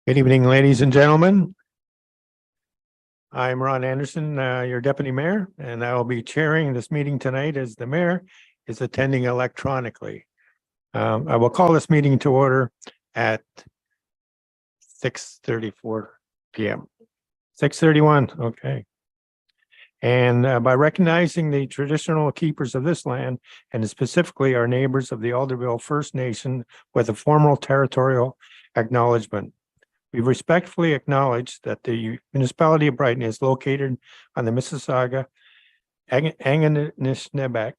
Good evening, ladies and gentlemen. I'm Ron Anderson, your deputy mayor, and I will be chairing this meeting tonight as the mayor is attending electronically. I will call this meeting to order at 6:34 p.m. 6:31, okay. And by recognizing the traditional keepers of this land, and specifically our neighbors of the Alderville First Nation with a formal territorial acknowledgement. We respectfully acknowledge that the municipality of Brighton is located on the Mississauga Anganishneabek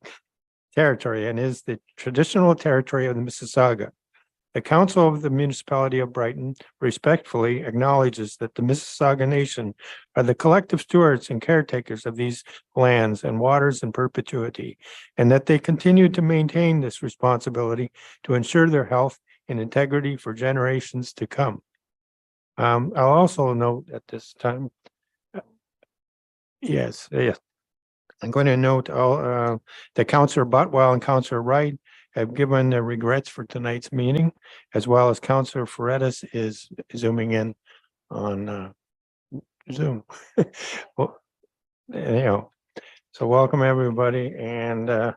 territory and is the traditional territory of the Mississauga. The Council of the Municipality of Brighton respectfully acknowledges that the Mississauga Nation are the collective stewards and caretakers of these lands and waters in perpetuity, and that they continue to maintain this responsibility to ensure their health and integrity for generations to come. I'll also note at this time, yes, I'm going to note all that Councillor Botwell and Councillor Wright have given their regrets for tonight's meeting, as well as Councillor Ferretis is zooming in on Zoom. Well, so welcome everybody. And the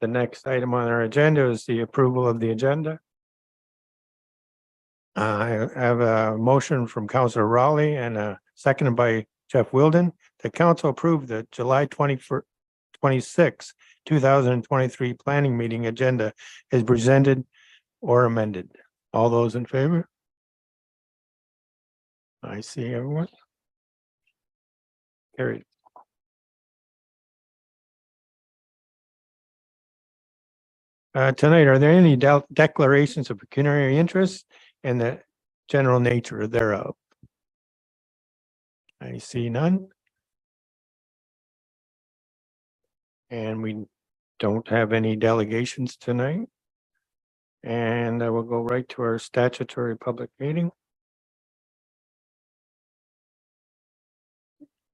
next item on our agenda is the approval of the agenda. I have a motion from Councillor Rowley and seconded by Jeff Wilden. The council approved the July 26, 2023 planning meeting agenda is presented or amended. All those in favor? I see everyone. Carried. Tonight, are there any declarations of pecuniary interest and the general nature thereof? I see none. And we don't have any delegations tonight. And I will go right to our statutory public meeting.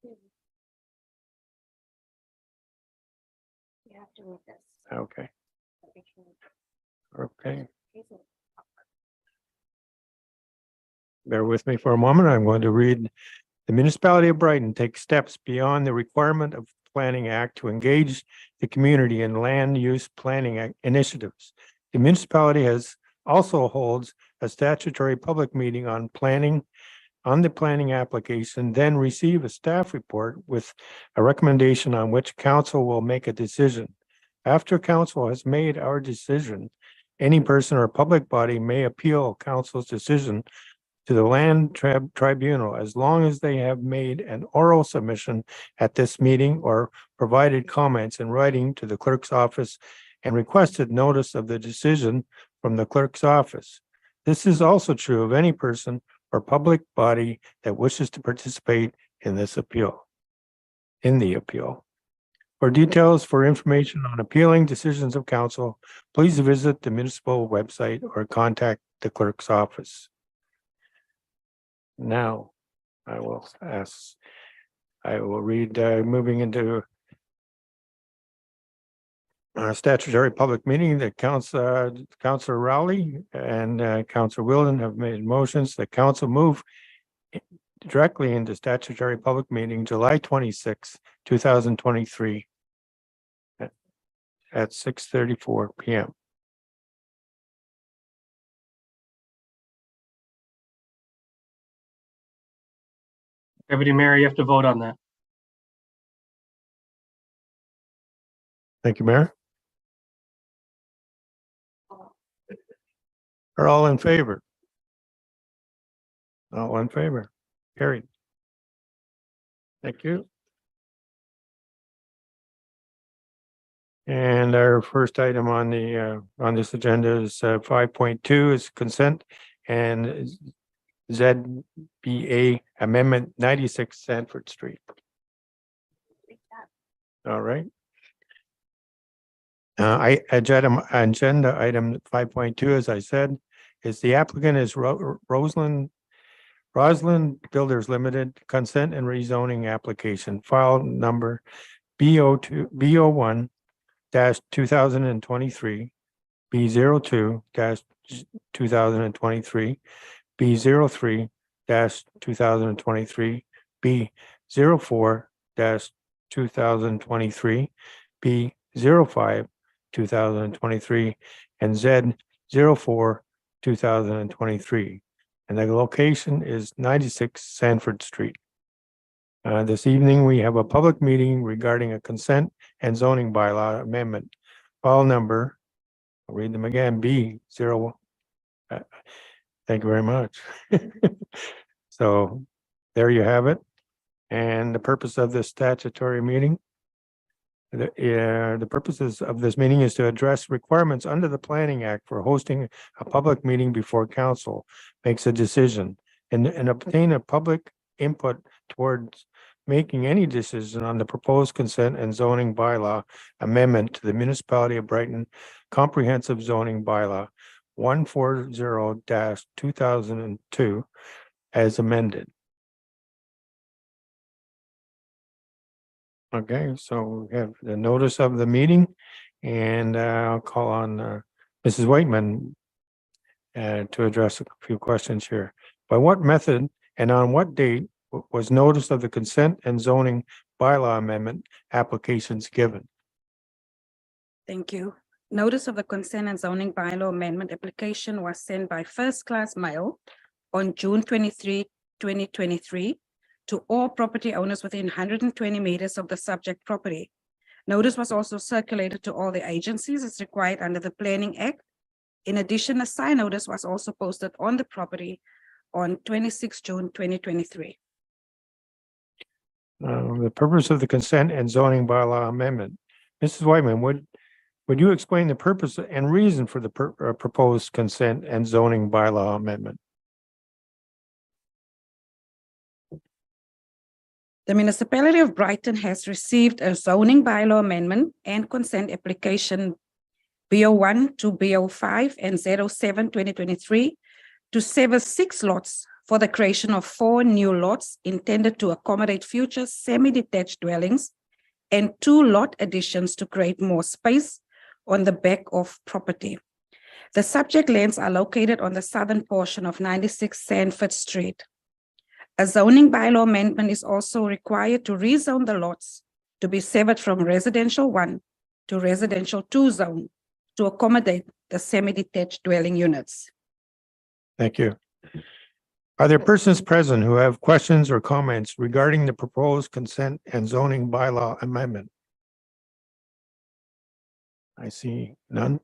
You have to read this. Okay. Okay. Bear with me for a moment. I'm going to read. The Municipality of Brighton takes steps beyond the requirement of the Planning Act to engage the community in land use planning initiatives. The municipality also holds a statutory public meeting on the planning application, then receive a staff report with a recommendation on which council will make a decision. After council has made our decision, any person or public body may appeal council's decision to the land tribunal as long as they have made an oral submission at this meeting or provided comments in writing to the clerk's office and requested notice of the decision from the clerk's office. This is also true of any person or public body that wishes to participate in this appeal. For details for information on appealing decisions of council, please visit the municipal website or contact the clerk's office. Now, I will read, moving into statutory public meeting that Councillor Rowley and Councillor Wilden have made motions that council move directly into statutory public meeting July 26, 2023 at 6:34 p.m. Deputy Mayor, you have to vote on that. Thank you, Mayor. Are all in favor? All in favor. Carried. Thank you. And our first item on the on this agenda is 5.2 is consent and ZBA Amendment 96 Sanford Street. All right. Agenda item 5.2, as I said, is the applicant is Roslyn Builders Limited consent and rezoning application file number BO1 2023, B02 2023, B03 2023, B04 2023, B05 2023, and Z04 2023. And the location is 96 Sanford Street. This evening, we have a public meeting regarding a consent and zoning bylaw amendment. File number, I'll read them again, B0. Thank you very much. So there you have it. And the purpose of this statutory meeting, the purposes of this meeting is to address requirements under the Planning Act for hosting a public meeting before council makes a decision and obtain a public input towards making any decision on the proposed consent and zoning bylaw amendment to the Municipality of Brighton Comprehensive Zoning Bylaw 140-2002 as amended. Okay, so we have the notice of the meeting, and I'll call on Mrs. Whiteman to address a few questions here. By what method and on what date was notice of the consent and zoning bylaw amendment applications given? Thank you. Notice of the consent and zoning bylaw amendment application was sent by first class mail on June 23, 2023 to all property owners within 120 meters of the subject property. Notice was also circulated to all the agencies as required under the Planning Act. In addition, a sign notice was also posted on the property on 26 June 2023. The purpose of the consent and zoning bylaw amendment. Mrs. Whiteman, would you explain the purpose and reason for the proposed consent and zoning bylaw amendment? The Municipality of Brighton has received a zoning bylaw amendment and consent application BO1 to BO5 and 07-2023 to sever 6 lots for the creation of 4 new lots intended to accommodate future semi-detached dwellings and 2 lot additions to create more space on the back of property. The subject lands are located on the southern portion of 96 Sanford Street. A zoning bylaw amendment is also required to rezone the lots to be severed from residential 1 to residential 2 zone to accommodate the semi-detached dwelling units. Thank you. Are there persons present who have questions or comments regarding the proposed consent and zoning bylaw amendment? I see none.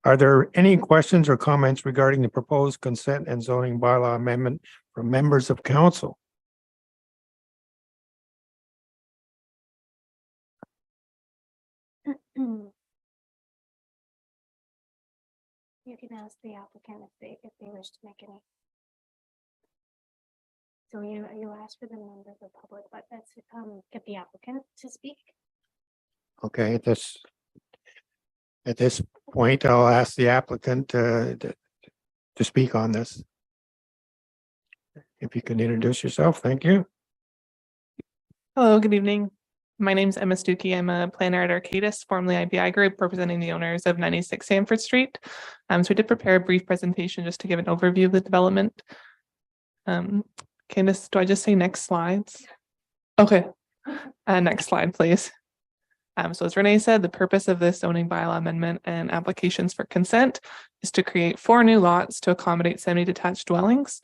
Are there any questions or comments regarding the proposed consent and zoning bylaw amendment from members of council? You can ask the applicant if they wish to make any. So you ask for the member of the public, but let's get the applicant to speak. Okay, at this point, I'll ask the applicant to speak on this. If you can introduce yourself, thank you. Hello, good evening. My name is Emma Stuckey. I'm a planner at Arcadis, formerly IBI Group, representing the owners of 96 Sanford Street. So we did prepare a brief presentation just to give an overview of the development. Candace, do I just say next slides? Okay, next slide, please. So as Renee said, the purpose of this zoning bylaw amendment and applications for consent is to create 4 new lots to accommodate semi-detached dwellings.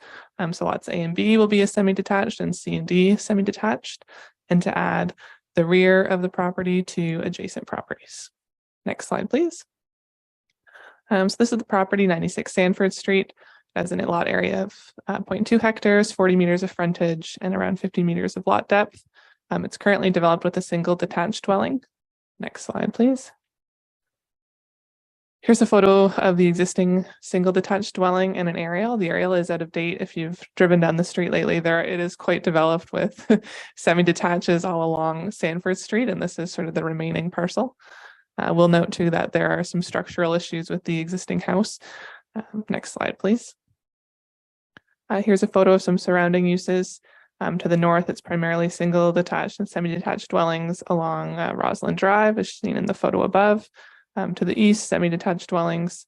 So lots A and B will be a semi-detached and C and D semi-detached, and to add the rear of the property to adjacent properties. Next slide, please. So this is the property, 96 Sanford Street. It has a lot area of 0.2 hectares, 40 meters of frontage, and around 50 meters of lot depth. It's currently developed with a single detached dwelling. Next slide, please. Here's a photo of the existing single detached dwelling and an aerial. The aerial is out of date. If you've driven down the street lately, it is quite developed with semi-detaches all along Sanford Street, and this is sort of the remaining parcel. We'll note too that there are some structural issues with the existing house. Next slide, please. Here's a photo of some surrounding uses. To the north, it's primarily single detached and semi-detached dwellings along Roslyn Drive, as seen in the photo above. To the east, semi-detached dwellings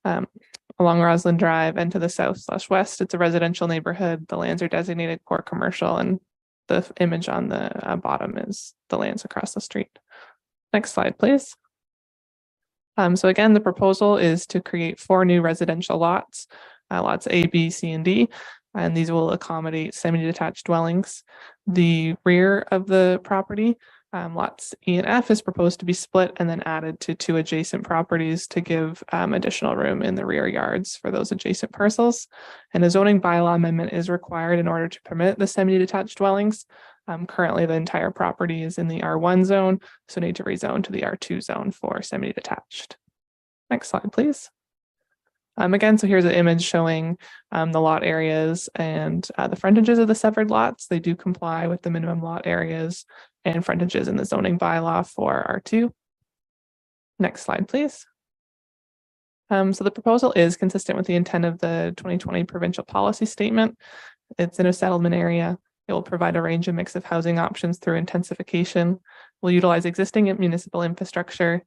along Roslyn Drive, and to the south/west, it's a residential neighborhood. The lands are designated core commercial, and the image on the bottom is the lands across the street. Next slide, please. So again, the proposal is to create 4 new residential lots, lots A, B, C, and D, and these will accommodate semi-detached dwellings. The rear of the property, lots E and F, is proposed to be split and then added to 2 adjacent properties to give additional room in the rear yards for those adjacent parcels. And a zoning bylaw amendment is required in order to permit the semi-detached dwellings. Currently, the entire property is in the R1 zone, so need to rezone to the R2 zone for semi-detached. Next slide, please. Again, so here's an image showing the lot areas and the frontages of the severed lots. They do comply with the minimum lot areas and frontages in the zoning bylaw for R2. Next slide, please. So the proposal is consistent with the intent of the 2020 provincial policy statement. It's in a settlement area. It will provide a range of mix of housing options through intensification. We'll utilize existing municipal infrastructure.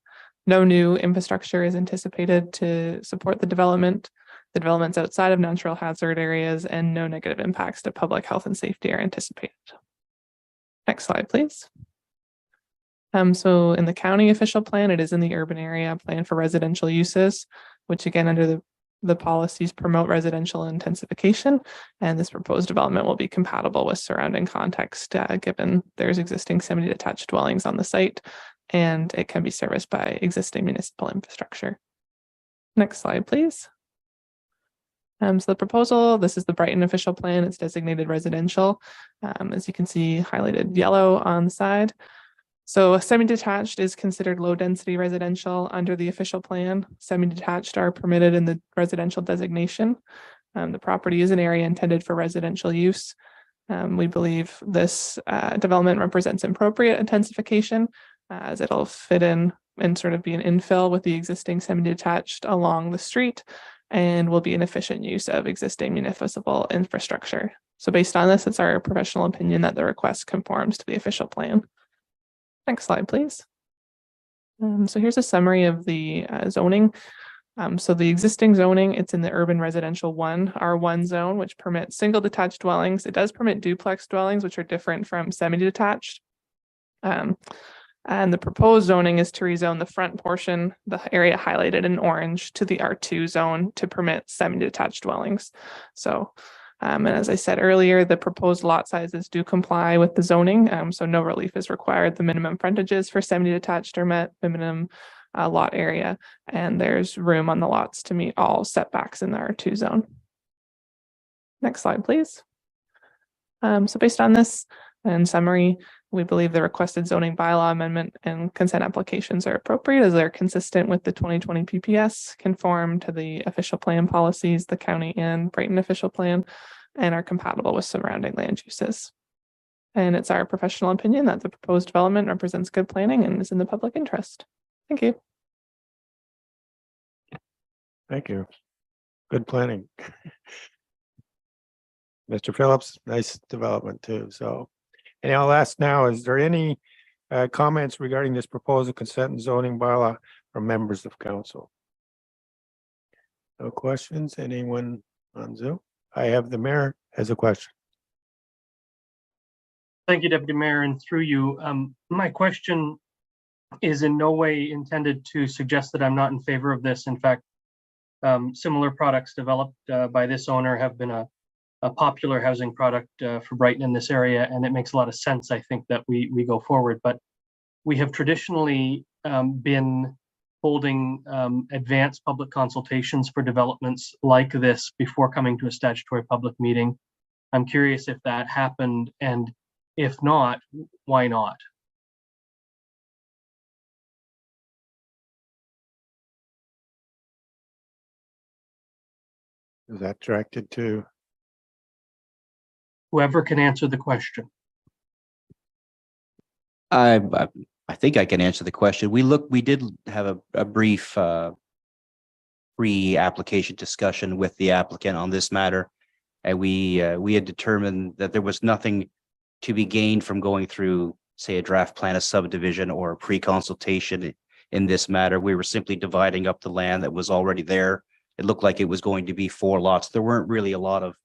No new infrastructure is anticipated to support the development. The development's outside of natural hazard areas, and no negative impacts to public health and safety are anticipated. Next slide, please. So in the county official plan, it is in the urban area plan for residential uses, which again, under the policies promote residential intensification, and this proposed development will be compatible with surrounding context, given there's existing semi-detached dwellings on the site, and it can be serviced by existing municipal infrastructure. Next slide, please. So the proposal, this is the Brighton official plan. It's designated residential, as you can see highlighted yellow on the side. So semi-detached is considered low density residential under the official plan. Semi-detached are permitted in the residential designation. The property is an area intended for residential use. We believe this development represents appropriate intensification, as it'll fit in and sort of be an infill with the existing semi-detached along the street, and will be an efficient use of existing municipal infrastructure. So based on this, it's our professional opinion that the request conforms to the official plan. Next slide, please. So here's a summary of the zoning. So the existing zoning, it's in the urban residential R1 zone, which permits single detached dwellings. It does permit duplex dwellings, which are different from semi-detached. And the proposed zoning is to rezone the front portion, the area highlighted in orange, to the R2 zone to permit semi-detached dwellings. So, and as I said earlier, the proposed lot sizes do comply with the zoning, so no relief is required. The minimum frontages for semi-detached are met, the minimum lot area, and there's room on the lots to meet all setbacks in the R2 zone. Next slide, please. So based on this, in summary, we believe the requested zoning bylaw amendment and consent applications are appropriate as they're consistent with the 2020 PPS, conform to the official plan policies, the county and Brighton official plan, and are compatible with surrounding land uses. And it's our professional opinion that the proposed development represents good planning and is in the public interest. Thank you. Thank you. Good planning. Mr. Phillips, nice development too. So, and I'll ask now, is there any comments regarding this proposal consent and zoning bylaw from members of council? No questions? Anyone on Zoom? I have the mayor as a question. Thank you, Deputy Mayor, and through you. My question is in no way intended to suggest that I'm not in favor of this. In fact, similar products developed by this owner have been a popular housing product for Brighton in this area, and it makes a lot of sense, I think, that we go forward. But we have traditionally been holding advanced public consultations for developments like this before coming to a statutory public meeting. I'm curious if that happened, and if not, why not? Is that directed to? Whoever can answer the question. I think I can answer the question. We did have a brief pre-application discussion with the applicant on this matter. And we had determined that there was nothing to be gained from going through, say, a draft plan of subdivision or a pre-consultation in this matter. We were simply dividing up the land that was already there. It looked like it was going to be 4 lots. There weren't really a lot of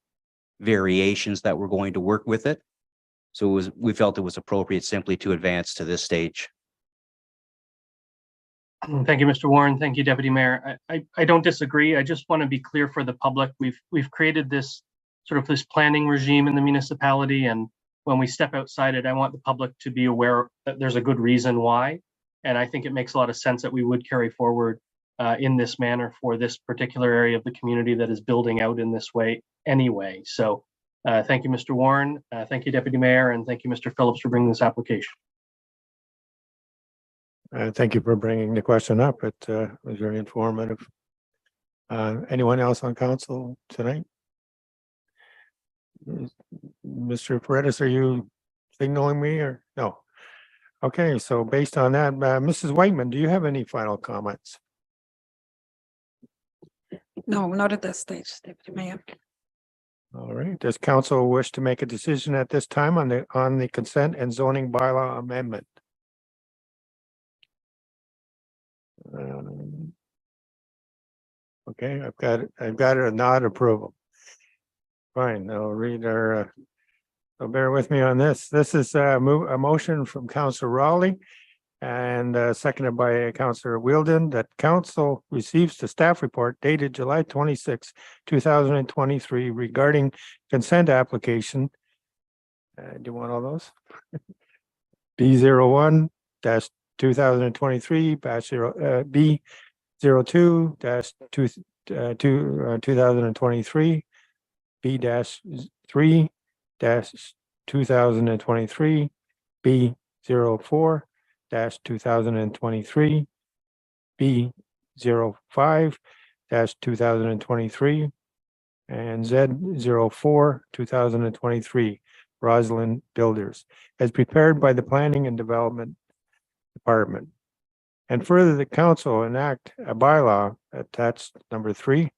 variations that were going to work with it. So we felt it was appropriate simply to advance to this stage. Thank you, Mr. Warren. Thank you, Deputy Mayor. I don't disagree. I just want to be clear for the public. We've created this this planning regime in the municipality, and when we step outside it, I want the public to be aware that there's a good reason why. And I think it makes a lot of sense that we would carry forward in this manner for this particular area of the community that is building out in this way anyway. So thank you, Mr. Warren. Thank you, Deputy Mayor, and thank you, Mr. Phillips, for bringing this application. Thank you for bringing the question up. It was very informative. Anyone else on council tonight? Mr. Paredes, are you signaling me or no? Okay, so based on that, Mrs. Whiteman, do you have any final comments? No, not at this stage, Deputy Mayor. All right, does council wish to make a decision at this time on the consent and zoning bylaw amendment? Okay, I've got a nod approval. Fine, I'll read our, so bear with me on this. This is a motion from Councillor Rowley and seconded by Councillor Wheeldon that council receives the staff report dated July 26, 2023 regarding consent application. Do you want all those? B01-2023 B02-2023 B-3-2023 B04-2023 B05-2023 and Z04-2023 Rosalind Builders as prepared by the Planning and Development Department. And further, the council enact a bylaw attached number 3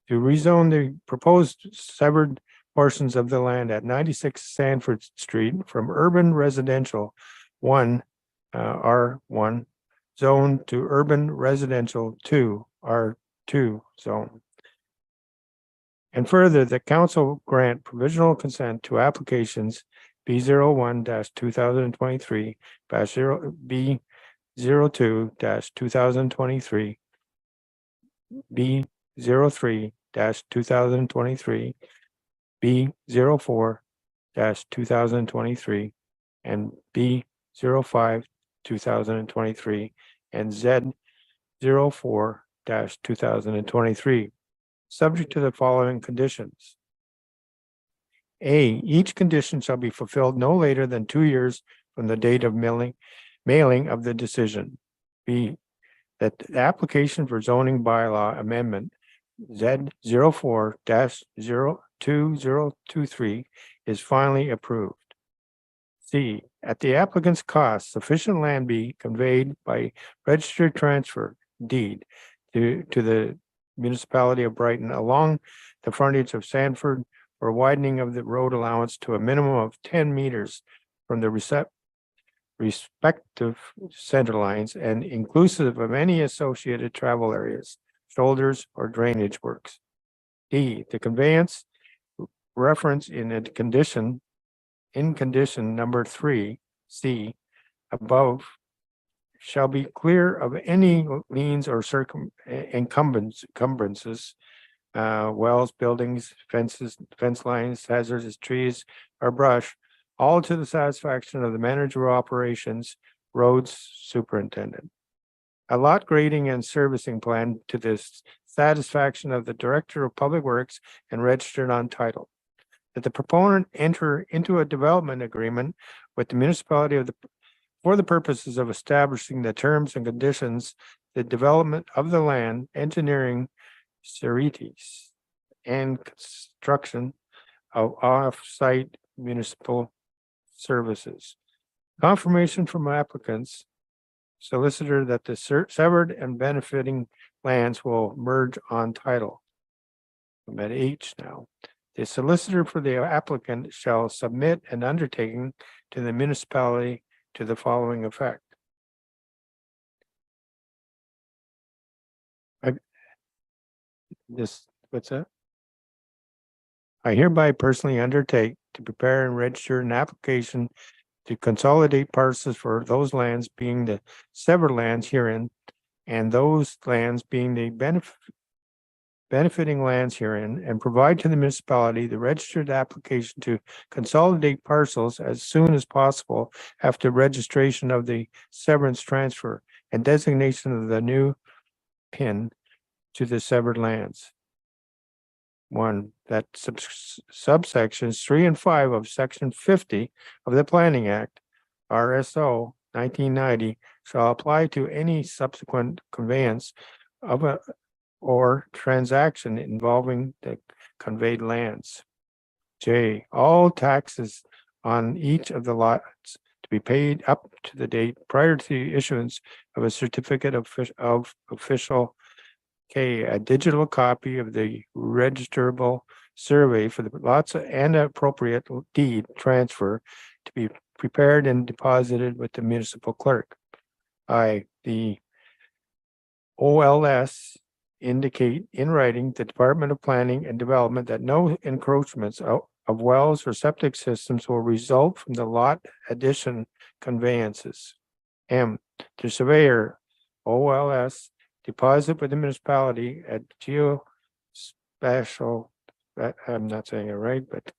to rezone the proposed severed portions of the land at 96 Sanford Street from urban residential 1 R1 zone to urban residential 2 R2 zone. And further, the council grant provisional consent to applications B01-2023 B02-2023 B03-2023 B04-2023 and B05-2023 and Z04-2023, subject to the following conditions. A, each condition shall be fulfilled no later than 2 years from the date of mailing of the decision. B, that the application for zoning bylaw amendment Z04-02023 is finally approved. C, at the applicant's cost, sufficient land be conveyed by registered transfer deed to the Municipality of Brighton along the frontage of Sanford for widening of the road allowance to a minimum of 10 meters from the respective center lines and inclusive of any associated travel areas, shoulders, or drainage works. D, the conveyance reference in condition number 3, C, above shall be clear of any liens or encumbrances, wells, buildings, fences, fence lines, hazardous trees, or brush, all to the satisfaction of the manager of operations, roads superintendent. A lot grading and servicing plan to the satisfaction of the director of public works and registered on title. That the proponent enter into a development agreement with the municipality for the purposes of establishing the terms and conditions, the development of the land, engineering, services, and construction of off-site municipal services. Confirmation from applicants, solicitor that the severed and benefiting lands will merge on title. I'm at H now. The solicitor for the applicant shall submit an undertaking to the municipality to the following effect. What's that? I hereby personally undertake to prepare and register an application to consolidate parcels for those lands being the severed lands herein, and those lands being the benefiting lands herein, and provide to the municipality the registered application to consolidate parcels as soon as possible after registration of the severance transfer and designation of the new PIN to the severed lands. One, that subsections 3 and 5 of section 50 of the Planning Act, RSO 1990, shall apply to any subsequent conveyance of a or transaction involving the conveyed lands. J, all taxes on each of the lots to be paid up to the date prior to the issuance of a certificate of official. K, a digital copy of the registerable survey for the lots and appropriate deed transfer to be prepared and deposited with the municipal clerk. I, the OLS indicate in writing the Department of Planning and Development that no encroachments of wells or septic systems will result from the lot addition conveyances. M, the surveyor, OLS, deposit with the municipality at geospatial, I'm not saying it right, but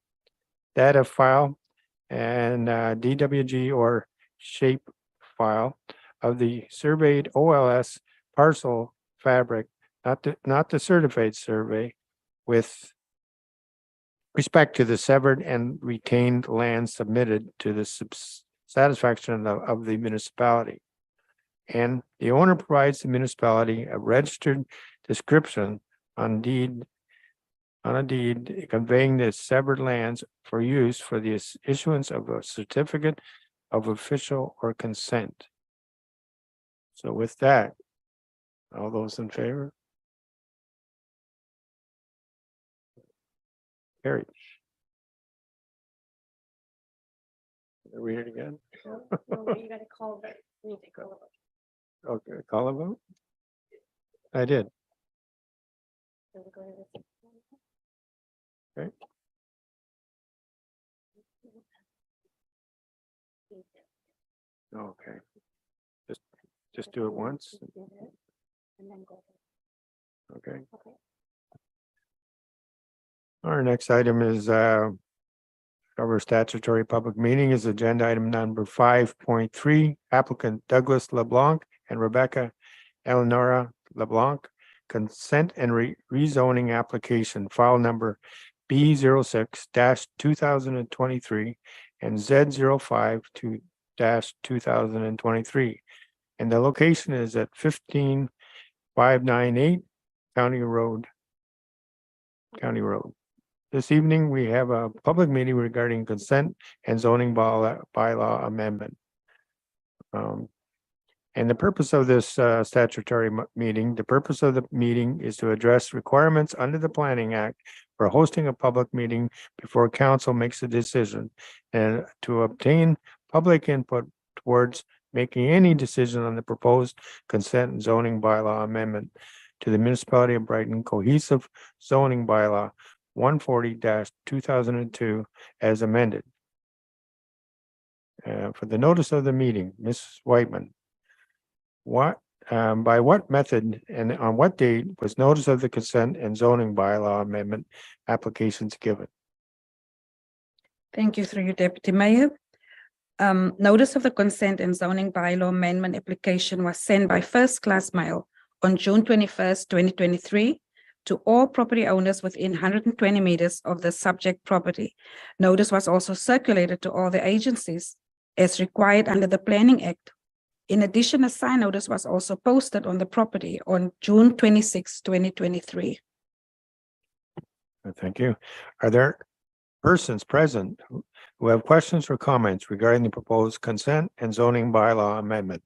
data file and DWG or shape file of the surveyed OLS parcel fabric, not the certified survey, with respect to the severed and retained land submitted to the satisfaction of the municipality. And the owner provides the municipality a registered description on a deed conveying the severed lands for use for the issuance of a certificate of official or consent. So with that, all those in favor? Carried. Read it again. No, you gotta call it. You need to call it. Okay, call a vote? I did. So we go to this. Okay. Okay. Just do it once. And then go. Okay. Okay. Our next item is cover statutory public meeting is agenda item number 5.3, applicant Douglas LeBlanc and Rebecca Eleonora LeBlanc, consent and rezoning application, file number B06-2023 and Z05-2023. And the location is at 15598 County Road. This evening, we have a public meeting regarding consent and zoning bylaw amendment. And the purpose of this statutory meeting, the purpose of the meeting is to address requirements under the Planning Act for hosting a public meeting before council makes a decision, and to obtain public input towards making any decision on the proposed consent and zoning bylaw amendment to the Municipality of Brighton Cohesive Zoning Bylaw 140-2002 as amended. For the notice of the meeting, Ms. Whiteman. by what method and on what date was notice of the consent and zoning bylaw amendment applications given? Thank you, through you, Deputy Mayor. Notice of the consent and zoning bylaw amendment application was sent by first class mail on June 21st, 2023 to all property owners within 120 meters of the subject property. Notice was also circulated to all the agencies as required under the Planning Act. In addition, a sign notice was also posted on the property on June 26, 2023. Thank you. Are there persons present who have questions or comments regarding the proposed consent and zoning bylaw amendment?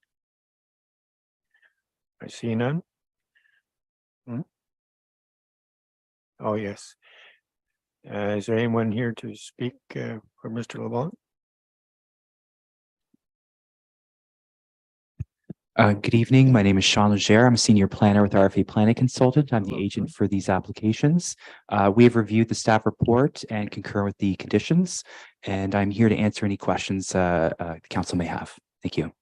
I see none. Oh, yes. Is there anyone here to speak for Mr. LeBlanc? Good evening. My name is Sean Legere. I'm a senior planner with RFA Planning Consultant. I'm the agent for these applications. We have reviewed the staff report and concur with the conditions, and I'm here to answer any questions the council may have. Thank you.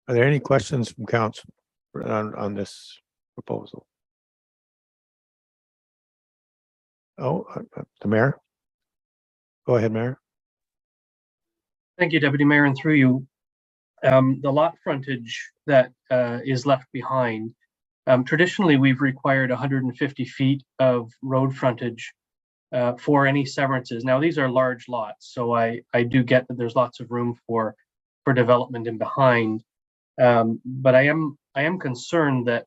Are there any questions from council on this proposal? Oh, the mayor. Go ahead, Mayor. Thank you, Deputy Mayor, and through you. The lot frontage that is left behind, traditionally, we've required 150 feet of road frontage for any severances. Now, these are large lots, so I do get that there's lots of room for development in behind. But I am concerned that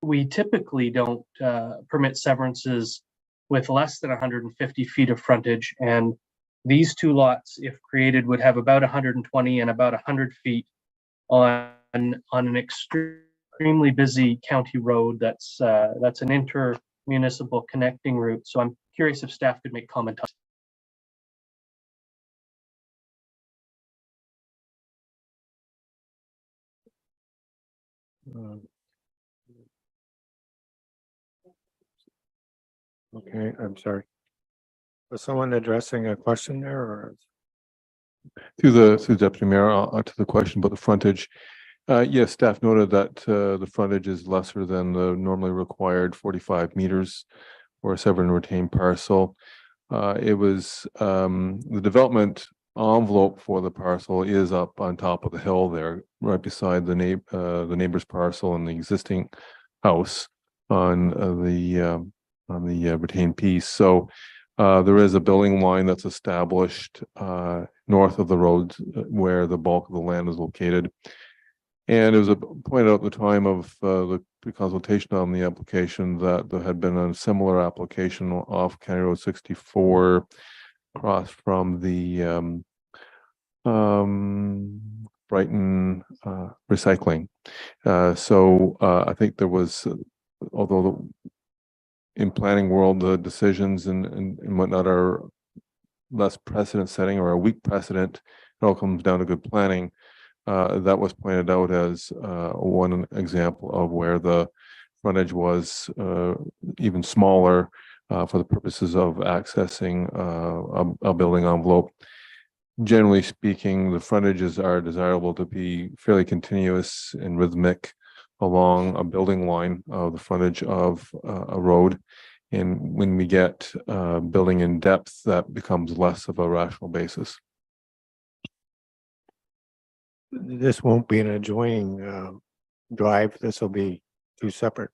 we typically don't permit severances with less than 150 feet of frontage, and these two lots, if created, would have about 120 and about 100 feet on an extremely busy county road that's an inter-municipal connecting route. So I'm curious if staff could make comment on. Okay, I'm sorry. Was someone addressing a question there or? Through the Deputy Mayor, to the question about the frontage. Yes, staff noted that the frontage is lesser than the normally required 45 meters for a severed and retained parcel. It was the development envelope for the parcel is up on top of the hill there, right beside the neighbor's parcel and the existing house on the retained piece. So there is a building line that's established north of the road where the bulk of the land is located. And it was pointed out at the time of the consultation on the application that there had been a similar application off County Road 64 across from the Brighton recycling. So I think there was, although in planning world, the decisions and whatnot are less precedent setting or a weak precedent, it all comes down to good planning. That was pointed out as one example of where the frontage was even smaller for the purposes of accessing a building envelope. Generally speaking, the frontages are desirable to be fairly continuous and rhythmic along a building line of the frontage of a road. And when we get building in depth, that becomes less of a rational basis. This won't be an adjoining drive. This will be two separate,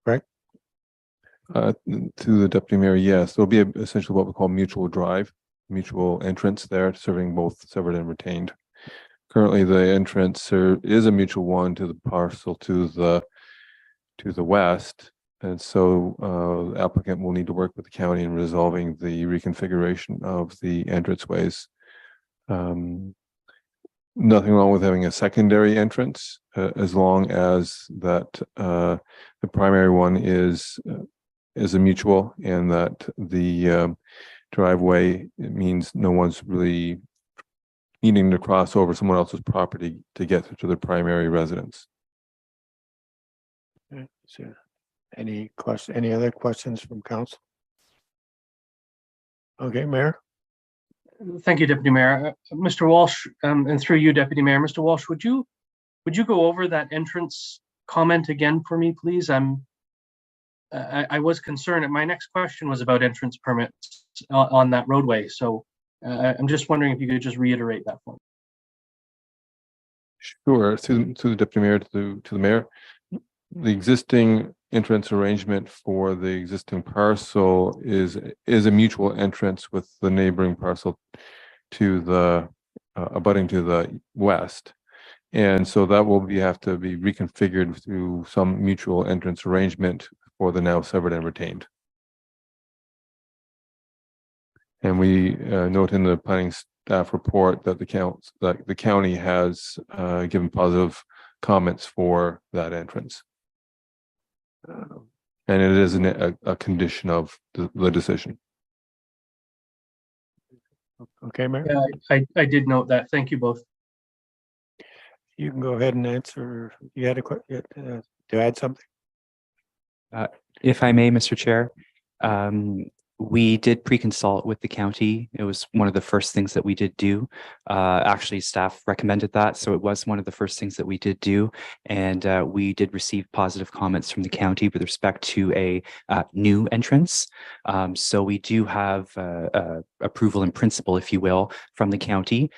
correct? To the Deputy Mayor, yes, there'll be essentially what we call mutual drive, mutual entrance there, serving both severed and retained. Currently, the entrance is a mutual one to the parcel to the west, and so the applicant will need to work with the county in resolving the reconfiguration of the entranceways. Nothing wrong with having a secondary entrance as long as that the primary one is a mutual, and that the driveway, it means no one's really needing to cross over someone else's property to get to their primary residence. Is there any other questions from council? Okay, Mayor? Thank you, Deputy Mayor. Mr. Walsh, and through you, Deputy Mayor, Mr. Walsh, would you go over that entrance comment again for me, please? I was concerned. My next question was about entrance permits on that roadway. So I'm just wondering if you could just reiterate that for me. Sure, to the deputy mayor, to the mayor. The existing entrance arrangement for the existing parcel is a mutual entrance with the neighboring parcel to the abutting to the west. And so that will have to be reconfigured through some mutual entrance arrangement for the now severed and retained. And we note in the planning staff report that the county has given positive comments for that entrance. And it is a condition of the decision. Okay, Mayor? Yeah, I did note that. Thank you both. You can go ahead and answer. You had to add something? If I may, Mr. Chair, we did pre-consult with the county. It was one of the first things that we did do. Actually, staff recommended that, so it was one of the first things that we did do. And we did receive positive comments from the county with respect to a new entrance. So we do have approval in principle, if you will, from the county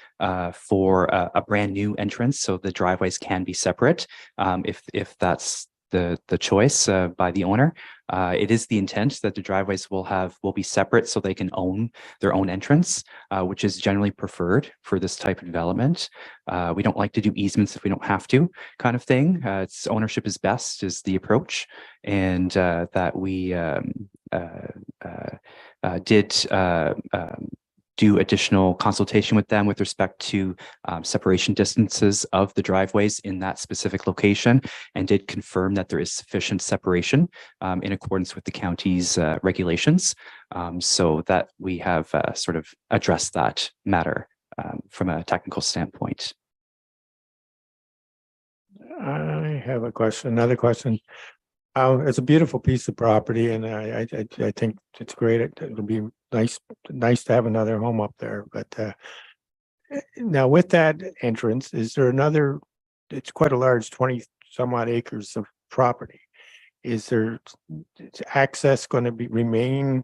for a brand new entrance. So the driveways can be separate if that's the choice by the owner. It is the intent that the driveways will be separate so they can own their own entrance, which is generally preferred for this type of development. We don't like to do easements if we don't have to, kind of thing. It's ownership is best is the approach, and that we did do additional consultation with them with respect to separation distances of the driveways in that specific location, and did confirm that there is sufficient separation in accordance with the county's regulations, so that we have sort of addressed that matter from a technical standpoint. I have a question, another question. It's a beautiful piece of property, and I think it's great. It'll be nice to have another home up there. But now with that entrance, is there another? It's quite a large 20 some odd acres of property. Is there access going to remain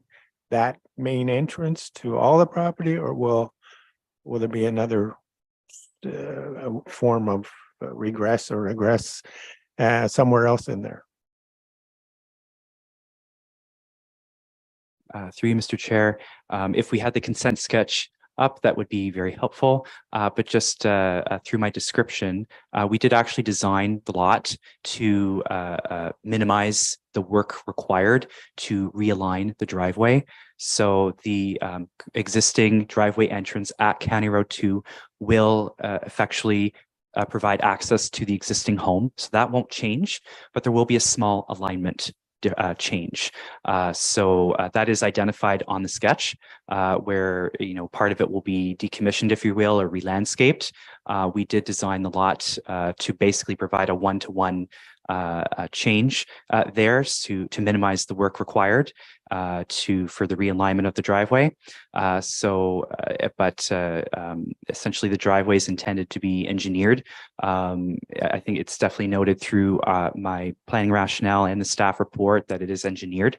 that main entrance to all the property, or will there be another form of regress or regress somewhere else in there? Through you, Mr. Chair, if we had the consent sketch up, that would be very helpful. But just through my description, we did actually design the lot to minimize the work required to realign the driveway. So the existing driveway entrance at County Road 2 will effectually provide access to the existing home. So that won't change, but there will be a small alignment change. So that is identified on the sketch where, part of it will be decommissioned, if you will, or re-landscaped. We did design the lot to basically provide a one-to-one change there to minimize the work required for the realignment of the driveway. But essentially the driveway is intended to be engineered. I think it's definitely noted through my planning rationale and the staff report that it is engineered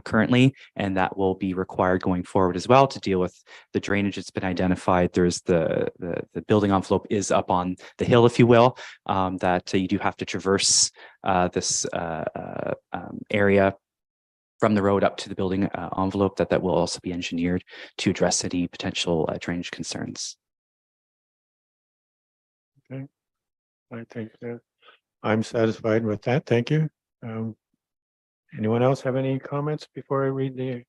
currently, and that will be required going forward as well to deal with the drainage that's been identified. There's the building envelope is up on the hill, if you will, that you do have to traverse this area from the road up to the building envelope, that will also be engineered to address any potential drainage concerns. Okay, I think I'm satisfied with that. Thank you. Anyone else have any comments before I read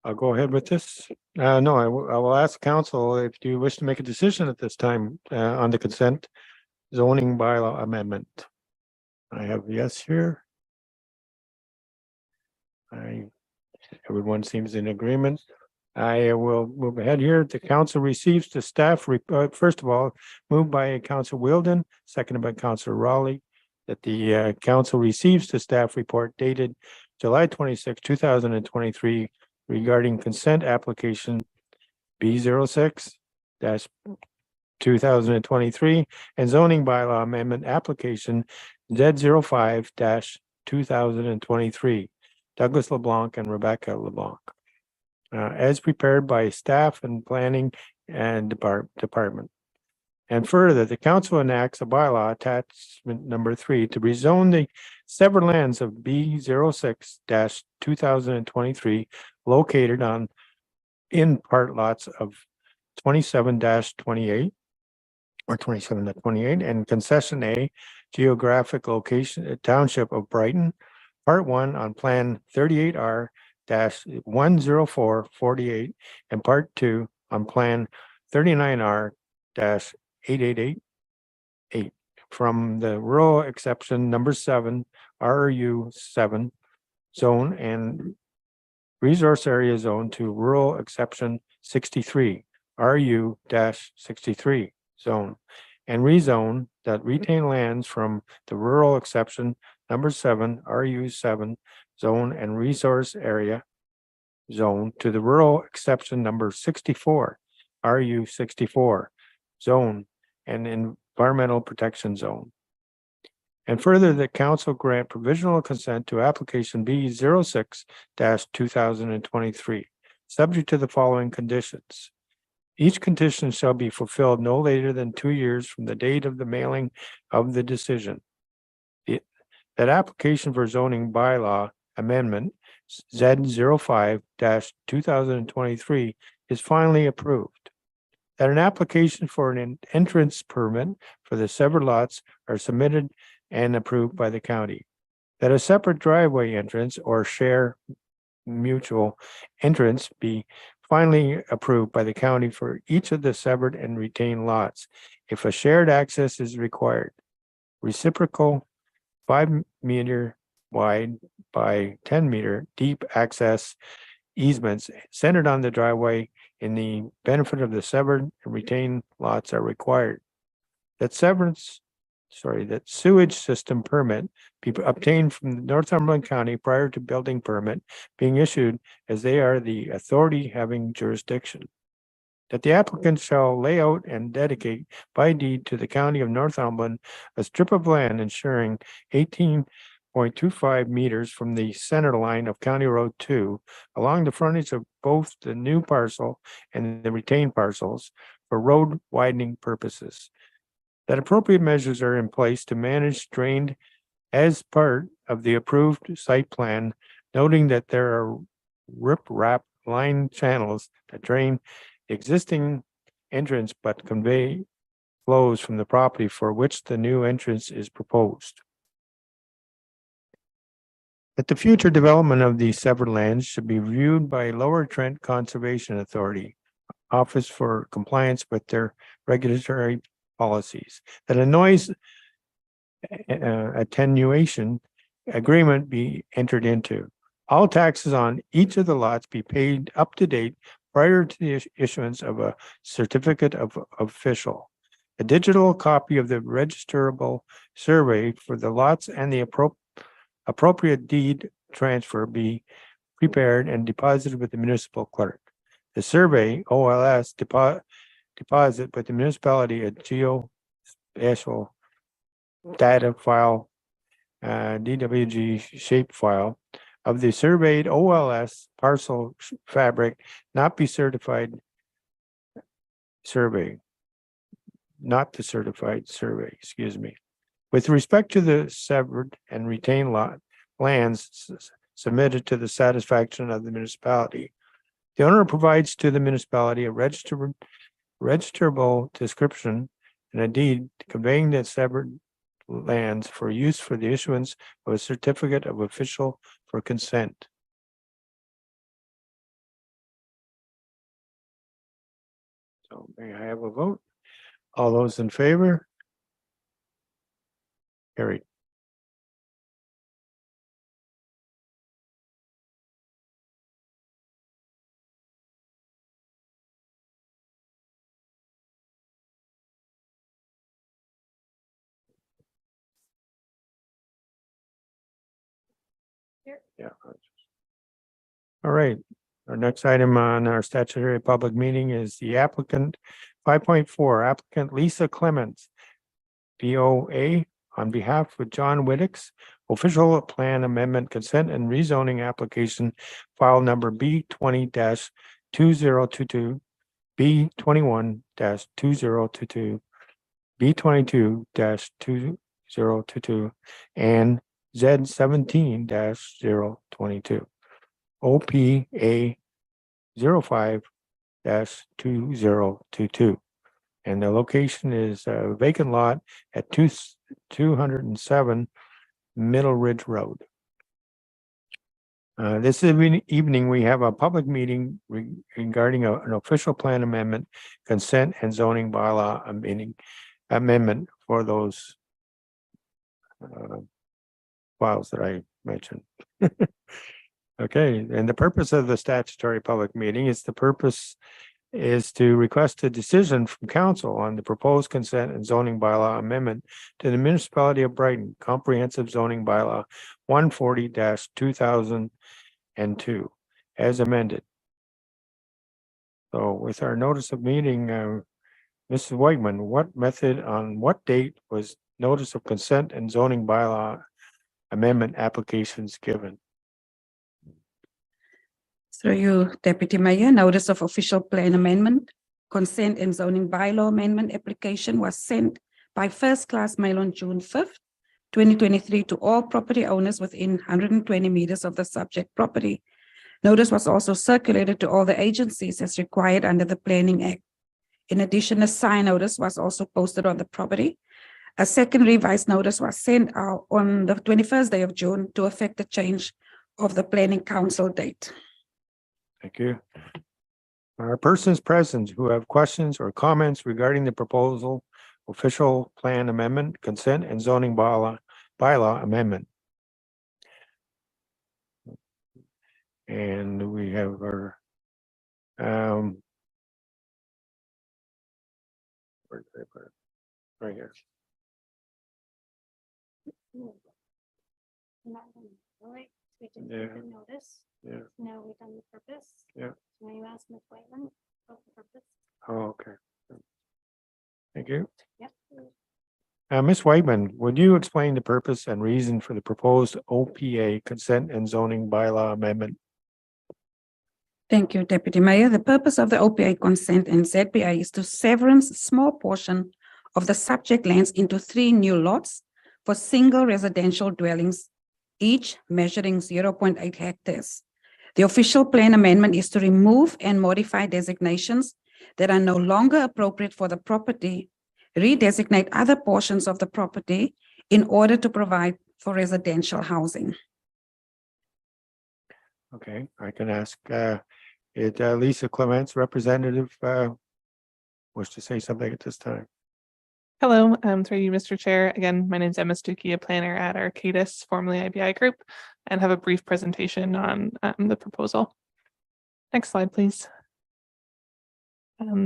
I'll go ahead with this. No, I will ask council if you wish to make a decision at this time on the consent zoning bylaw amendment. I have yes here. Everyone seems in agreement. I will move ahead here. The council receives the staff report. First of all, moved by Councilor Wheeldon, seconded by Councilor Raleigh. that the council receives the staff report dated July 26, 2023 regarding consent application B06 2023 and zoning bylaw amendment application Z05 2023, Douglas LeBlanc and Rebecca LeBlanc, as prepared by staff and planning and department. And further, the council enacts a bylaw attachment number 3 to rezone the severed lands of B06 2023 located in part lots of 27-28 or 27-28 and concession A, geographic location, township of Brighton, part 1 on plan 38R-10448 and part 2 on plan 39R-8888 from the rural exception number 7, RU 7 zone and resource area zone to rural exception 63, RU-63 zone, and rezone that retain lands from the rural exception number 7, RU-7 zone and resource area zone to the rural exception number 64, RU-64 zone and environmental protection zone. And further, the council grant provisional consent to application B06-2023, subject to the following conditions. Each condition shall be fulfilled no later than 2 years from the date of the mailing of the decision. That application for zoning bylaw amendment Z05-2023 is finally approved. That an application for an entrance permit for the severed lots are submitted and approved by the county. That a separate driveway entrance or share mutual entrance be finally approved by the county for each of the severed and retained lots. If a shared access is required, reciprocal 5-meter wide by 10-meter deep access easements centered on the driveway in the benefit of the severed and retained lots are required. That sewage system permit be obtained from Northumberland County prior to building permit being issued, as they are the authority having jurisdiction. That the applicant shall lay out and dedicate by deed to the county of Northumberland a strip of land ensuring 18.25 meters from the center line of County Road 2 along the frontage of both the new parcel and the retained parcels for road widening purposes. That appropriate measures are in place to manage drained as part of the approved site plan, noting that there are rip-rap line channels that drain the existing entrance but convey flows from the property for which the new entrance is proposed. That the future development of these severed lands should be reviewed by Lower Trent Conservation Authority, Office for Compliance with their regulatory policies. That a noise attenuation agreement be entered into. All taxes on each of the lots be paid up to date prior to the issuance of a certificate of official. A digital copy of the registerable survey for the lots and the appropriate deed transfer be prepared and deposited with the municipal clerk. The survey OLS deposit with the municipality a geospatial data file, DWG shape file of the surveyed OLS parcel fabric not the certified survey, excuse me. With respect to the severed and retained lands submitted to the satisfaction of the municipality, the owner provides to the municipality a registerable description and a deed conveying the severed lands for use for the issuance of a certificate of official for consent. So may I have a vote? All those in favor? Carried. Here. Yeah. All right. Our next item on our statutory public meeting is the applicant, 5.4 applicant Lisa Clements, BOA, on behalf of John Widdicks, official plan amendment consent and rezoning application file number B20-2022, B21-2022, B22-2022, and Z17-022. OPA 05-2022. And the location is a vacant lot at 207 Middle Ridge Road. This evening, we have a public meeting regarding an official plan amendment, consent and zoning bylaw amendment for those files that I mentioned. Okay, and the purpose of the statutory public meeting is to request a decision from council on the proposed consent and zoning bylaw amendment to the Municipality of Brighton Comprehensive Zoning Bylaw 140-2002 as amended. So with our notice of meeting, Mrs. Whiteman, what method on what date was notice of consent and zoning bylaw amendment applications given? Through you, Deputy Mayor, notice of official plan amendment, consent and zoning bylaw amendment application was sent by first class mail on June 5th, 2023 to all property owners within 120 meters of the subject property. Notice was also circulated to all the agencies as required under the Planning Act. In addition, a sign notice was also posted on the property. A second revised notice was sent out on the 21st day of June to effect the change of the Planning Council date. Thank you. Are persons present who have questions or comments regarding the proposal, official plan amendment, consent and zoning bylaw amendment? And we have our where did I put it? Right here. Right, we did Yeah. the notice. Yeah. Now we've done the purpose. Yeah. Now you asked Ms. Whiteman about the purpose. Oh, okay. Thank you. Yep. Ms. Whiteman, would you explain the purpose and reason for the proposed OPA consent and zoning bylaw amendment? Thank you, Deputy Mayor. The purpose of the OPA consent and ZBA is to severance a small portion of the subject lands into 3 new lots for single residential dwellings, each measuring 0.8 hectares. The official plan amendment is to remove and modify designations that are no longer appropriate for the property, redesignate other portions of the property in order to provide for residential housing. Okay, I can ask, Lisa Clements, representative, wish to say something at this time. Hello, through you, Mr. Chair. Again, my name is Emma Stuckey, a planner at Arcadis, formerly IBI Group, and have a brief presentation on the proposal. Next slide, please.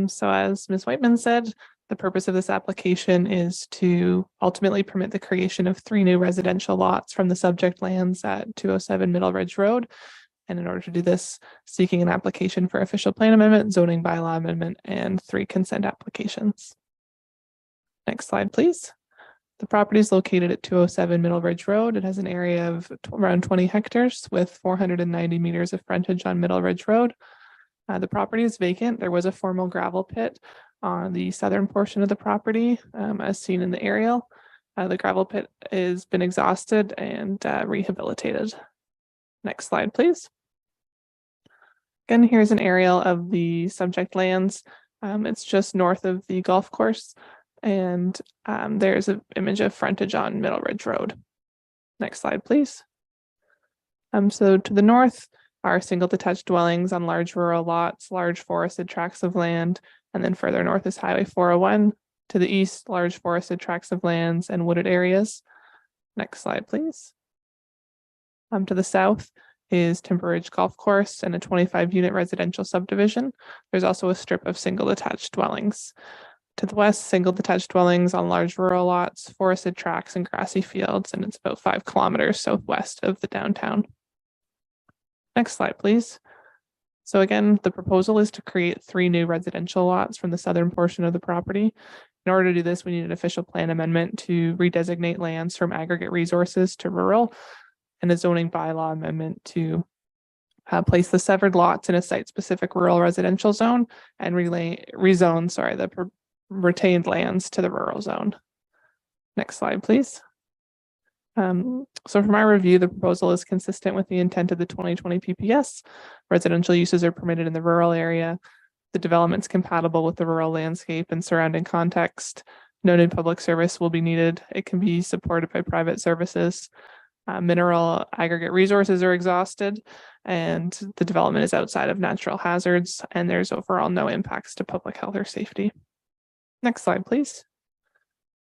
So as Ms. Whiteman said, the purpose of this application is to ultimately permit the creation of 3 new residential lots from the subject lands at 207 Middle Ridge Road. And in order to do this, seeking an application for official plan amendment, zoning bylaw amendment, and 3 consent applications. Next slide, please. The property is located at 207 Middle Ridge Road. It has an area of around 20 hectares with 490 meters of frontage on Middle Ridge Road. The property is vacant. There was a formal gravel pit on the southern portion of the property, as seen in the aerial. The gravel pit has been exhausted and rehabilitated. Next slide, please. Again, here's an aerial of the subject lands. It's just north of the golf course, and there's an image of frontage on Middle Ridge Road. Next slide, please. So to the north are single detached dwellings on large rural lots, large forested tracts of land, and then further north is Highway 401. To the east, large forested tracts of lands and wooded areas. Next slide, please. To the south is Timber Ridge Golf Course and a 25-unit residential subdivision. There's also a strip of single detached dwellings. To the west, single detached dwellings on large rural lots, forested tracts and grassy fields, and it's about 5 kilometers southwest of the downtown. Next slide, please. So again, the proposal is to create 3 new residential lots from the southern portion of the property. In order to do this, we need an official plan amendment to redesignate lands from aggregate resources to rural, and a zoning bylaw amendment to place the severed lots in a site-specific rural residential zone and rezone, the retained lands to the rural zone. Next slide, please. So from our review, the proposal is consistent with the intent of the 2020 PPS. Residential uses are permitted in the rural area. The development's compatible with the rural landscape and surrounding context. Noted public service will be needed. It can be supported by private services. Mineral aggregate resources are exhausted, and the development is outside of natural hazards, and there's overall no impacts to public health or safety. Next slide, please.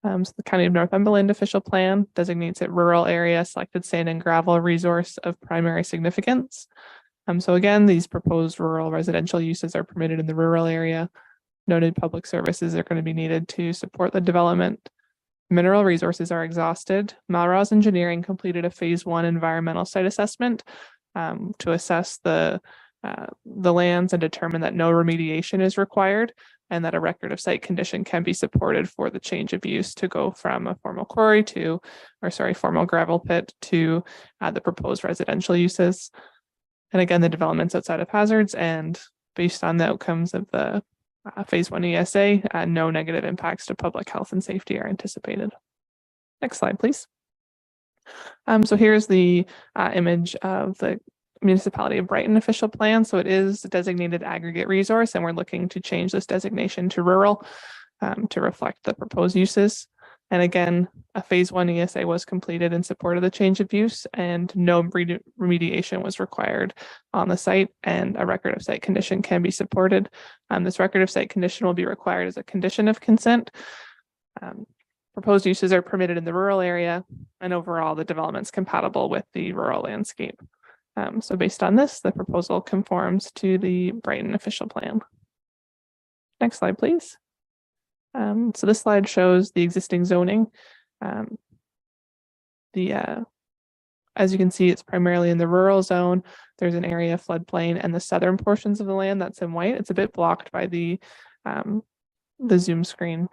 So the County of Northumberland official plan designates it rural area selected sand and gravel resource of primary significance. So again, these proposed rural residential uses are permitted in the rural area. Noted public services are going to be needed to support the development. Mineral resources are exhausted. Malross Engineering completed a phase 1 environmental site assessment to assess the lands and determine that no remediation is required, and that a record of site condition can be supported for the change of use to go from a formal quarry formal gravel pit to the proposed residential uses. And again, the development's outside of hazards, and based on the outcomes of the phase 1 ESA, no negative impacts to public health and safety are anticipated. Next slide, please. So here's the image of the Municipality of Brighton official plan. So it is a designated aggregate resource, and we're looking to change this designation to rural to reflect the proposed uses. And again, a phase 1 ESA was completed in support of the change of use, and no remediation was required on the site, and a record of site condition can be supported. This record of site condition will be required as a condition of consent. Proposed uses are permitted in the rural area, and overall the development's compatible with the rural landscape. So based on this, the proposal conforms to the Brighton official plan. Next slide, please. So this slide shows the existing zoning. As you can see, it's primarily in the rural zone. There's an area floodplain, and the southern portions of the land that's in white. It's a bit blocked by the Zoom screen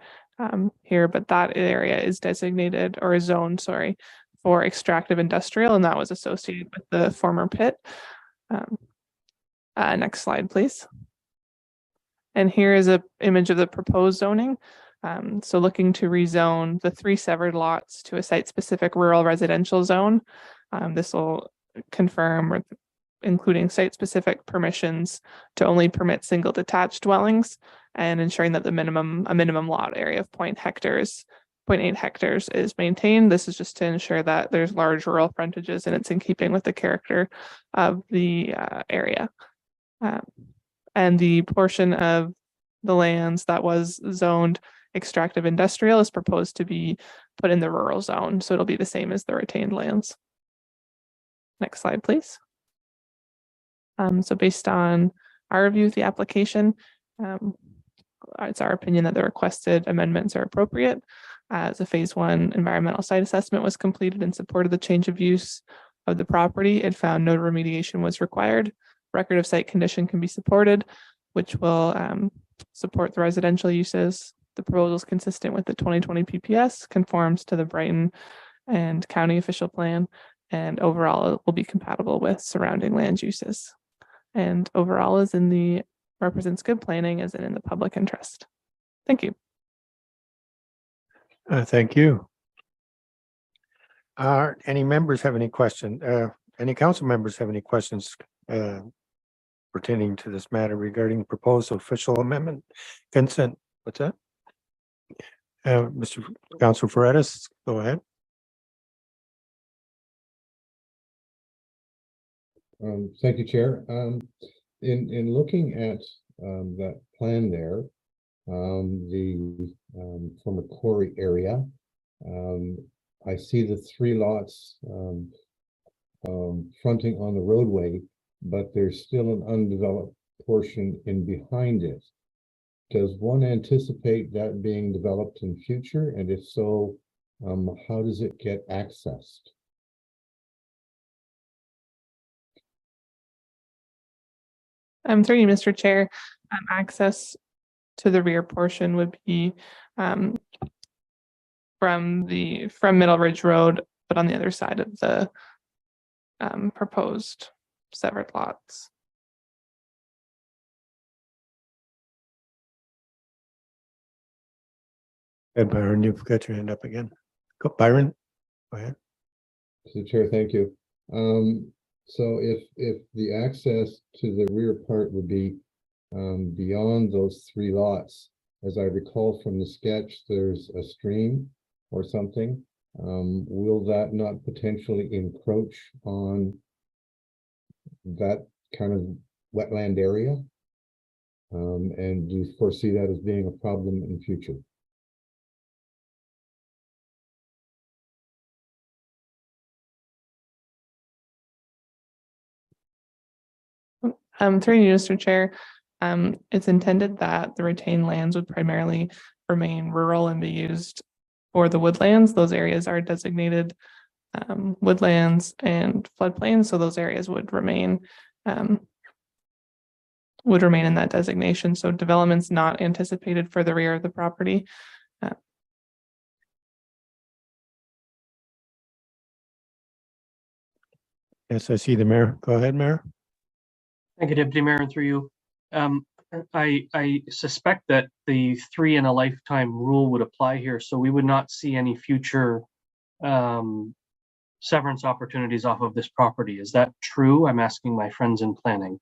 here, but that area is designated, or is zoned, sorry, for extractive industrial, and that was associated with the former pit. Next slide, please. And here is an image of the proposed zoning. So looking to rezone the 3 severed lots to a site-specific rural residential zone. This will confirm, including site-specific permissions to only permit single detached dwellings, and ensuring that a minimum lot area of 0.8 hectares is maintained. This is just to ensure that there's large rural frontages and it's in keeping with the character of the area. And the portion of the lands that was zoned extractive industrial is proposed to be put in the rural zone. So it'll be the same as the retained lands. Next slide, please. So based on our review of the application, it's our opinion that the requested amendments are appropriate. As a phase 1 environmental site assessment was completed in support of the change of use of the property, it found no remediation was required. Record of site condition can be supported, which will support the residential uses. The proposal is consistent with the 2020 PPS, conforms to the Brighton and County official plan, and overall it will be compatible with surrounding land uses. And overall represents good planning as in the public interest. Thank you. Thank you. Any members have any questions? Any council members have any questions pertaining to this matter regarding proposed official amendment consent? What's that? Mr. Councilor Ferrettis, go ahead. Thank you, Chair. In looking at that plan there, the former quarry area, I see the 3 lots fronting on the roadway, but there's still an undeveloped portion in behind it. Does one anticipate that being developed in future? And if so, how does it get accessed? Through you, Mr. Chair, access to the rear portion would be from Middle Ridge Road, but on the other side of the proposed severed lots. Ed Byron, you've got your hand up again. Go Byron, go ahead. Mr. Chair, thank you. So if the access to the rear part would be beyond those 3 lots, as I recall from the sketch, there's a stream or something. Will that not potentially encroach on that kind of wetland area? And do you foresee that as being a problem in the future? Through you, Mr. Chair, it's intended that the retained lands would primarily remain rural and be used for the woodlands. Those areas are designated woodlands and floodplains, so those areas would remain in that designation. So development's not anticipated for the rear of the property. Yes, I see the mayor. Go ahead, Mayor. Thank you, Deputy Mayor, and through you. I suspect that the 3 in a lifetime rule would apply here, so we would not see any future severance opportunities off of this property. Is that true? I'm asking my friends in planning.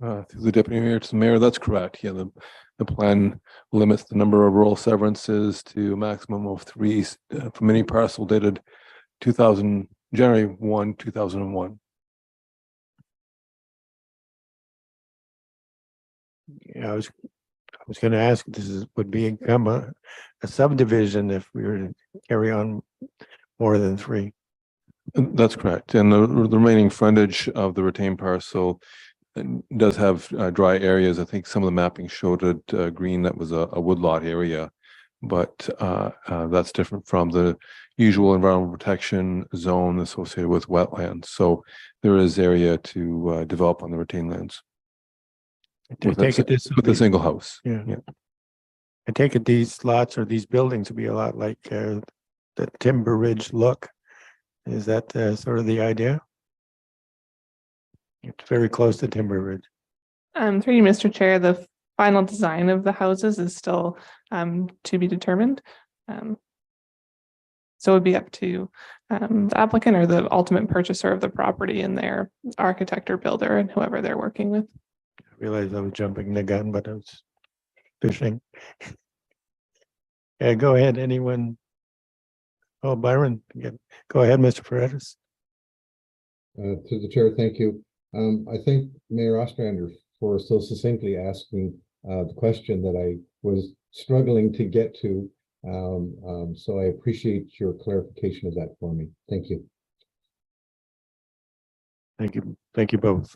Through the deputy mayor to the mayor, that's correct. Yeah, the plan limits the number of rural severances to a maximum of 3 from any parcel dated January 1, 2001. Yeah, I was going to ask, would become a subdivision if we were to carry on more than 3. That's correct. And the remaining frontage of the retained parcel does have dry areas. I think some of the mapping showed it green. That was a woodlot area, but that's different from the usual environmental protection zone associated with wetlands. So there is area to develop on the retained lands. To take it this with a single house. Yeah. I take it these lots or these buildings would be a lot like the Timber Ridge look. Is that sort of the idea? It's very close to Timber Ridge. Through you, Mr. Chair, the final design of the houses is still to be determined. So it would be up to the applicant or the ultimate purchaser of the property and their architect or builder and whoever they're working with. I realized I was jumping the gun, but I was fishing. Yeah, go ahead. Anyone? Oh, Byron, go ahead, Mr. Paredes. To the chair, thank you. I thank Mayor Ostrander for so succinctly asking the question that I was struggling to get to. So I appreciate your clarification of that for me. Thank you. Thank you. Thank you both.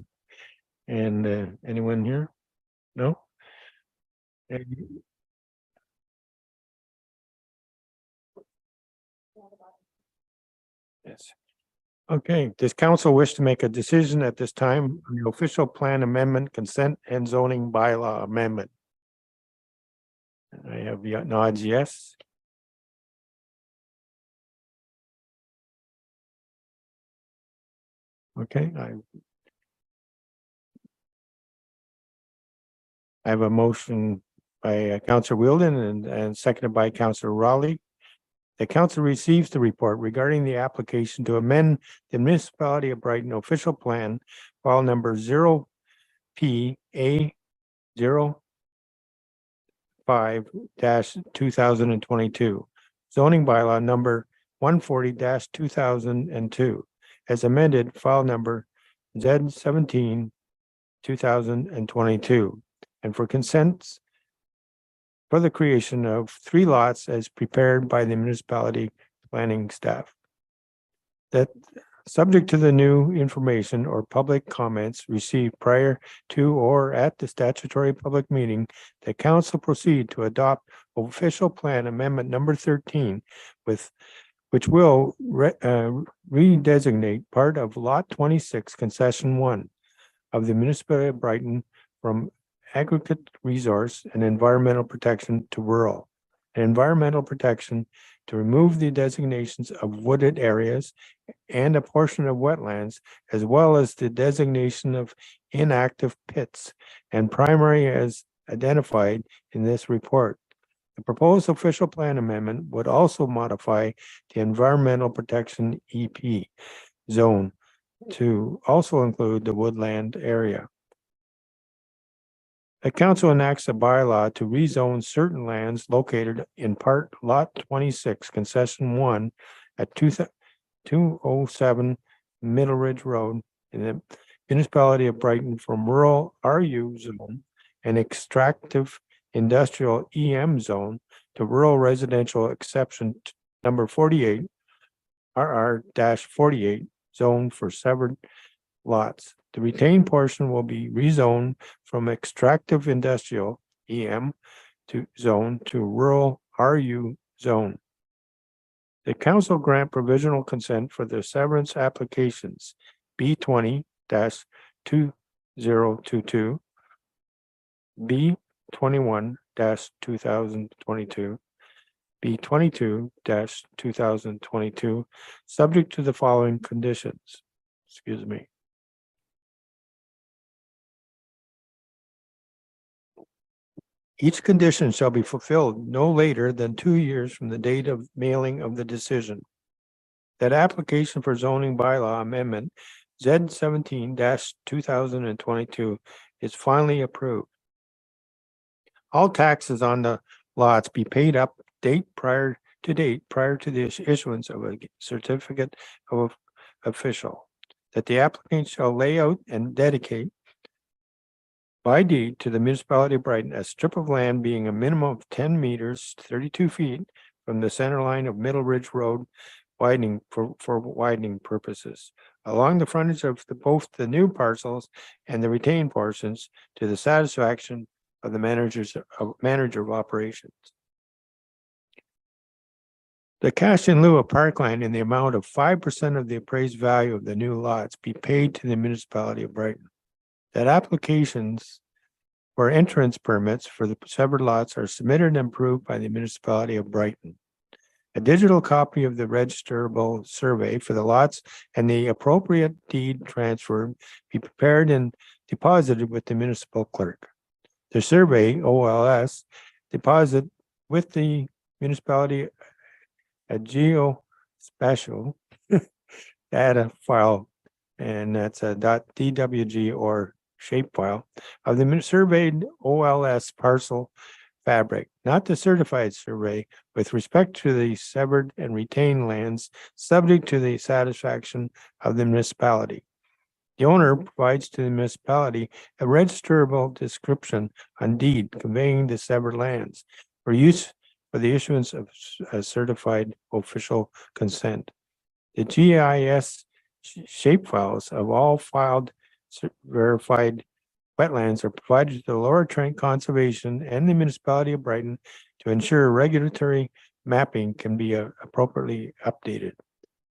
And anyone here? No? Yes. Okay, does council wish to make a decision at this time on the official plan amendment, consent and zoning bylaw amendment? I have nods, yes. Okay, I have a motion by Councillor Wheeldon and seconded by Councillor Raleigh. The council receives the report regarding the application to amend the Municipality of Brighton official plan, file number 0PA05-2022, zoning bylaw number 140-2002, as amended, file number Z17-2022, and for consents for the creation of 3 lots as prepared by the municipality planning staff. That subject to the new information or public comments received prior to or at the statutory public meeting, the council proceed to adopt official plan amendment number 13 with which will redesignate part of Lot 26, Concession 1 of the Municipality of Brighton from aggregate resource and environmental protection to rural. And environmental protection to remove the designations of wooded areas and a portion of wetlands, as well as the designation of inactive pits and primary as identified in this report. The proposed official plan amendment would also modify the environmental protection EP zone to also include the woodland area. The council enacts a bylaw to rezone certain lands located in part lot 26, concession 1 at 207 Middle Ridge Road in the Municipality of Brighton from rural RU zone and extractive industrial EM zone to rural residential exception number 48, RR-48 zone for severed lots. The retained portion will be rezoned from extractive industrial EM to zone to rural RU zone. The council grant provisional consent for the severance applications B20-2022, B21-2022, B22-2022, subject to the following conditions. Excuse me. Each condition shall be fulfilled no later than 2 years from the date of mailing of the decision. That application for zoning bylaw amendment Z17-2022 is finally approved. All taxes on the lots be paid up prior to the issuance of a certificate of official. That the applicant shall lay out and dedicate by deed to the Municipality of Brighton a strip of land being a minimum of 10 meters, 32 feet from the center line of Middle Ridge Road, widening for widening purposes, along the frontage of both the new parcels and the retained portions to the satisfaction of the manager of operations. The cash in lieu of parkland in the amount of 5% of the appraised value of the new lots be paid to the Municipality of Brighton. That applications for entrance permits for the severed lots are submitted and approved by the Municipality of Brighton. A digital copy of the registerable survey for the lots and the appropriate deed transfer be prepared and deposited with the municipal clerk. The survey, OLS, deposit with the municipality a geospatial data file, and that's a .dwg or shapefile of the surveyed OLS parcel fabric, not the certified survey, with respect to the severed and retained lands subject to the satisfaction of the municipality. The owner provides to the municipality a registerable description on deed conveying the severed lands for use for the issuance of a certified official consent. The GIS shapefiles of all filed verified wetlands are provided to the Lower Trent Conservation and the Municipality of Brighton to ensure regulatory mapping can be appropriately updated.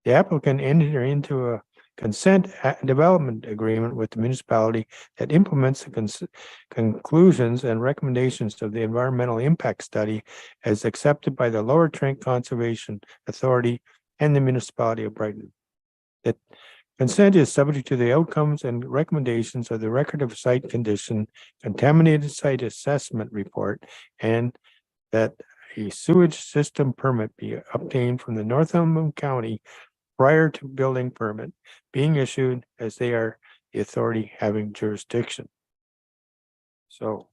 The applicant entered into a consent development agreement with the municipality that implements the conclusions and recommendations of the environmental impact study as accepted by the Lower Trent Conservation Authority and the Municipality of Brighton. That consent is subject to the outcomes and recommendations of the record of site condition, contaminated site assessment report, and that a sewage system permit be obtained from the Northumberland County prior to building permit being issued, as they are the authority having jurisdiction. So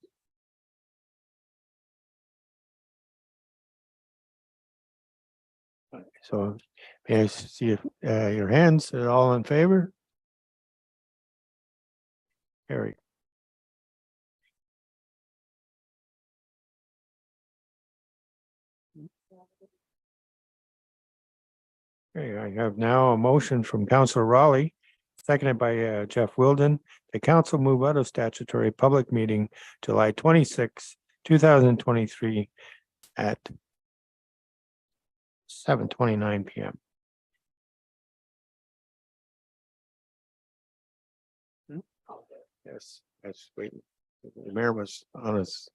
may I see if your hands are all in favor? Carried. Okay, I have now a motion from Councillor Raleigh, seconded by Jeff Wilden. The council move out of statutory public meeting July 26, 2023 at 7:29 PM. Yes, that's waiting. The mayor was on us.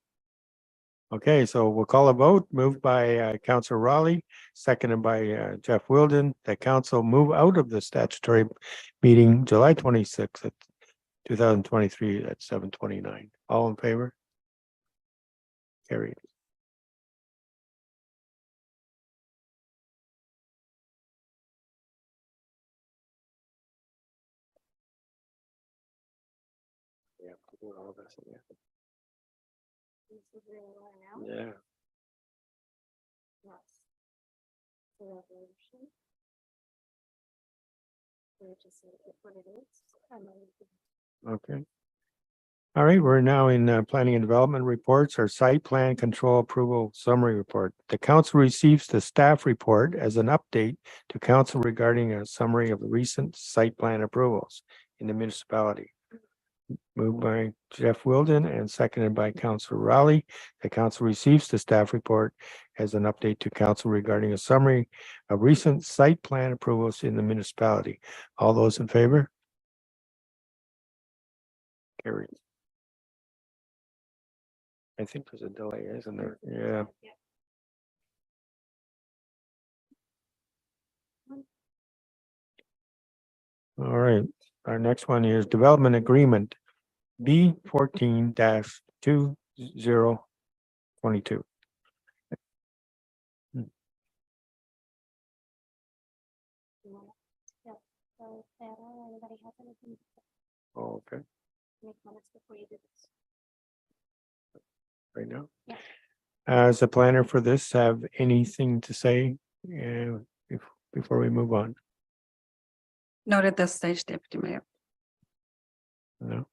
Okay, so we'll call a vote, moved by Councillor Raleigh, seconded by Jeff Wilden, that council move out of the statutory meeting July 26th at 2023 at 7:29. All in favor? Carried. We have to do all this again. This is where we are now. Yeah. Yes. The resolution. We're just gonna get what it is. And then we can- Okay. All right, we're now in planning and development reports, our site plan control approval summary report. The council receives the staff report as an update to council regarding a summary of the recent site plan approvals in the municipality. Moved by Jeff Wilden and seconded by Councillor Raleigh. The council receives the staff report as an update to council regarding a summary of recent site plan approvals in the municipality. All those in favor? Carried. I think there's a delay, isn't there? Yeah. All right, our next one is development agreement B 14-2022. Yeah. So, Sarah, anybody have anything to Okay, make comments before you do this? right now. Yeah. As a planner for this, have anything to say before we move on? Not at this stage, Deputy Mayor. No?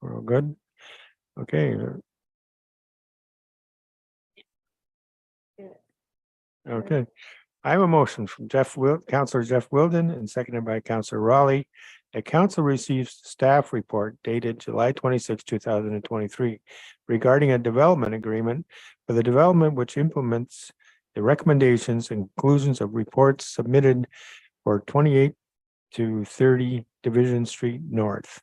We're all good? Okay. Okay. I have a motion from Councillor Jeff Wilden and seconded by Councillor Raleigh. The council receives staff report dated July 26, 2023 regarding a development agreement for the development which implements the recommendations and conclusions of reports submitted for 28 to 30 Division Street North.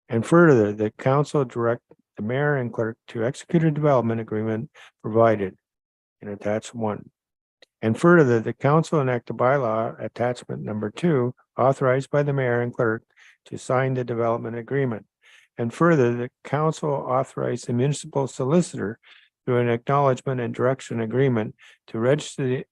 And further, the council direct the mayor and clerk to execute a development agreement provided in attached 1. And further, the council enact a bylaw attachment number 2, authorized by the mayor and clerk to sign the development agreement. And further, the council authorized the municipal solicitor through an acknowledgement and direction agreement to register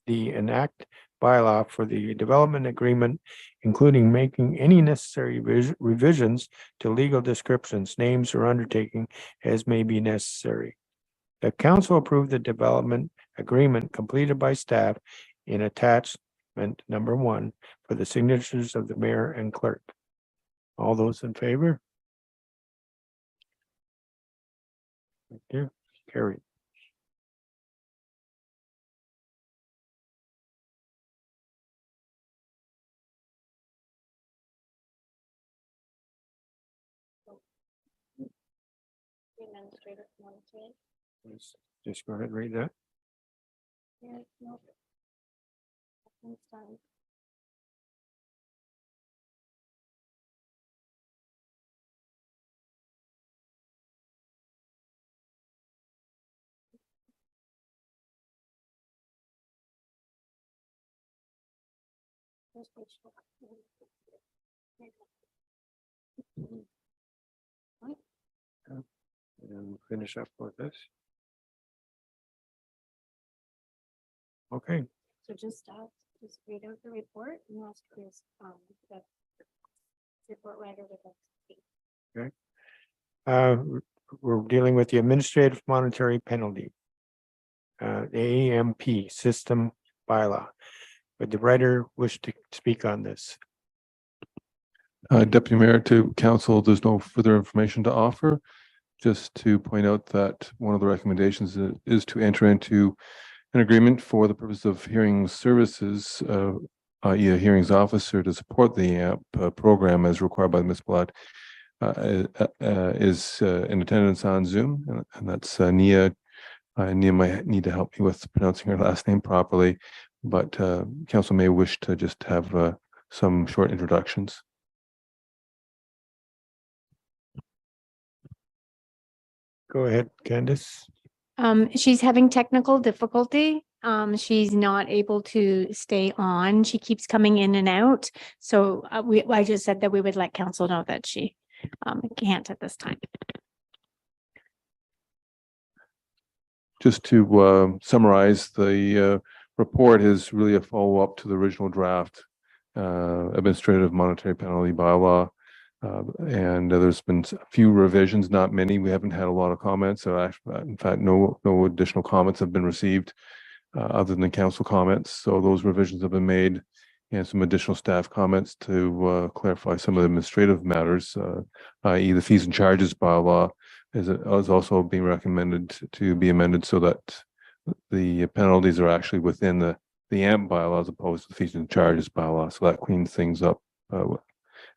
the enact bylaw for the development agreement, including making any necessary revisions to legal descriptions, names, or undertaking as may be necessary. The council approved the development agreement completed by staff in attachment number 1 for the signatures of the mayor and clerk. All those in favor? Thank you. Carried. The administrative monitoring. Just go ahead and read that. Yeah, no. Nothing's done. There's page 4. And finish up with this. Okay, So just read out the report and ask Chris, the report writer with us. we're dealing with the administrative monetary penalty. The AMP system bylaw. Would the writer wish to speak on this? Deputy Mayor, to council, there's no further information to offer. Just to point out that one of the recommendations is to enter into an agreement for the purpose of hearing services, i.e. a hearings officer to support the AMP program as required by the Municipality, is in attendance on Zoom, and that's Nia Nia might need to help me with pronouncing her last name properly, but council may wish to just have some short introductions. Go ahead, Candace. She's having technical difficulty. She's not able to stay on. She keeps coming in and out. So I just said that we would let council know that she can't at this time. Just to summarize, the report is really a follow-up to the original draft administrative monetary penalty bylaw. And there's been a few revisions, not many. We haven't had a lot of comments. So in fact, no additional comments have been received other than council comments. So those revisions have been made, and some additional staff comments to clarify some of the administrative matters, i.e. the fees and charges bylaw is also being recommended to be amended so that the penalties are actually within the AMP bylaw as opposed to the fees and charges bylaw. So that cleans things up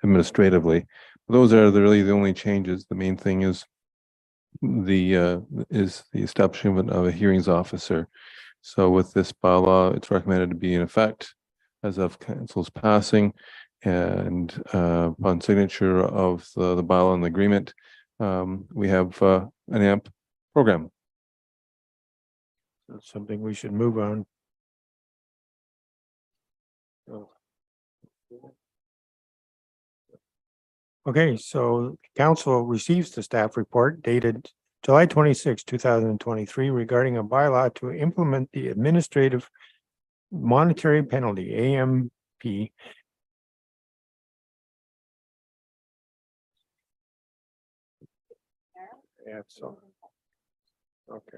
administratively. Those are really the only changes. The main thing is the establishment of a hearings officer. So with this bylaw, it's recommended to be in effect as of council's passing, and upon signature of the bylaw and the agreement, we have an AMP program. That's something we should move on. Okay, so council receives the staff report dated July 26, 2023 regarding a bylaw to implement the administrative monetary penalty, AMP. Yeah, so, okay.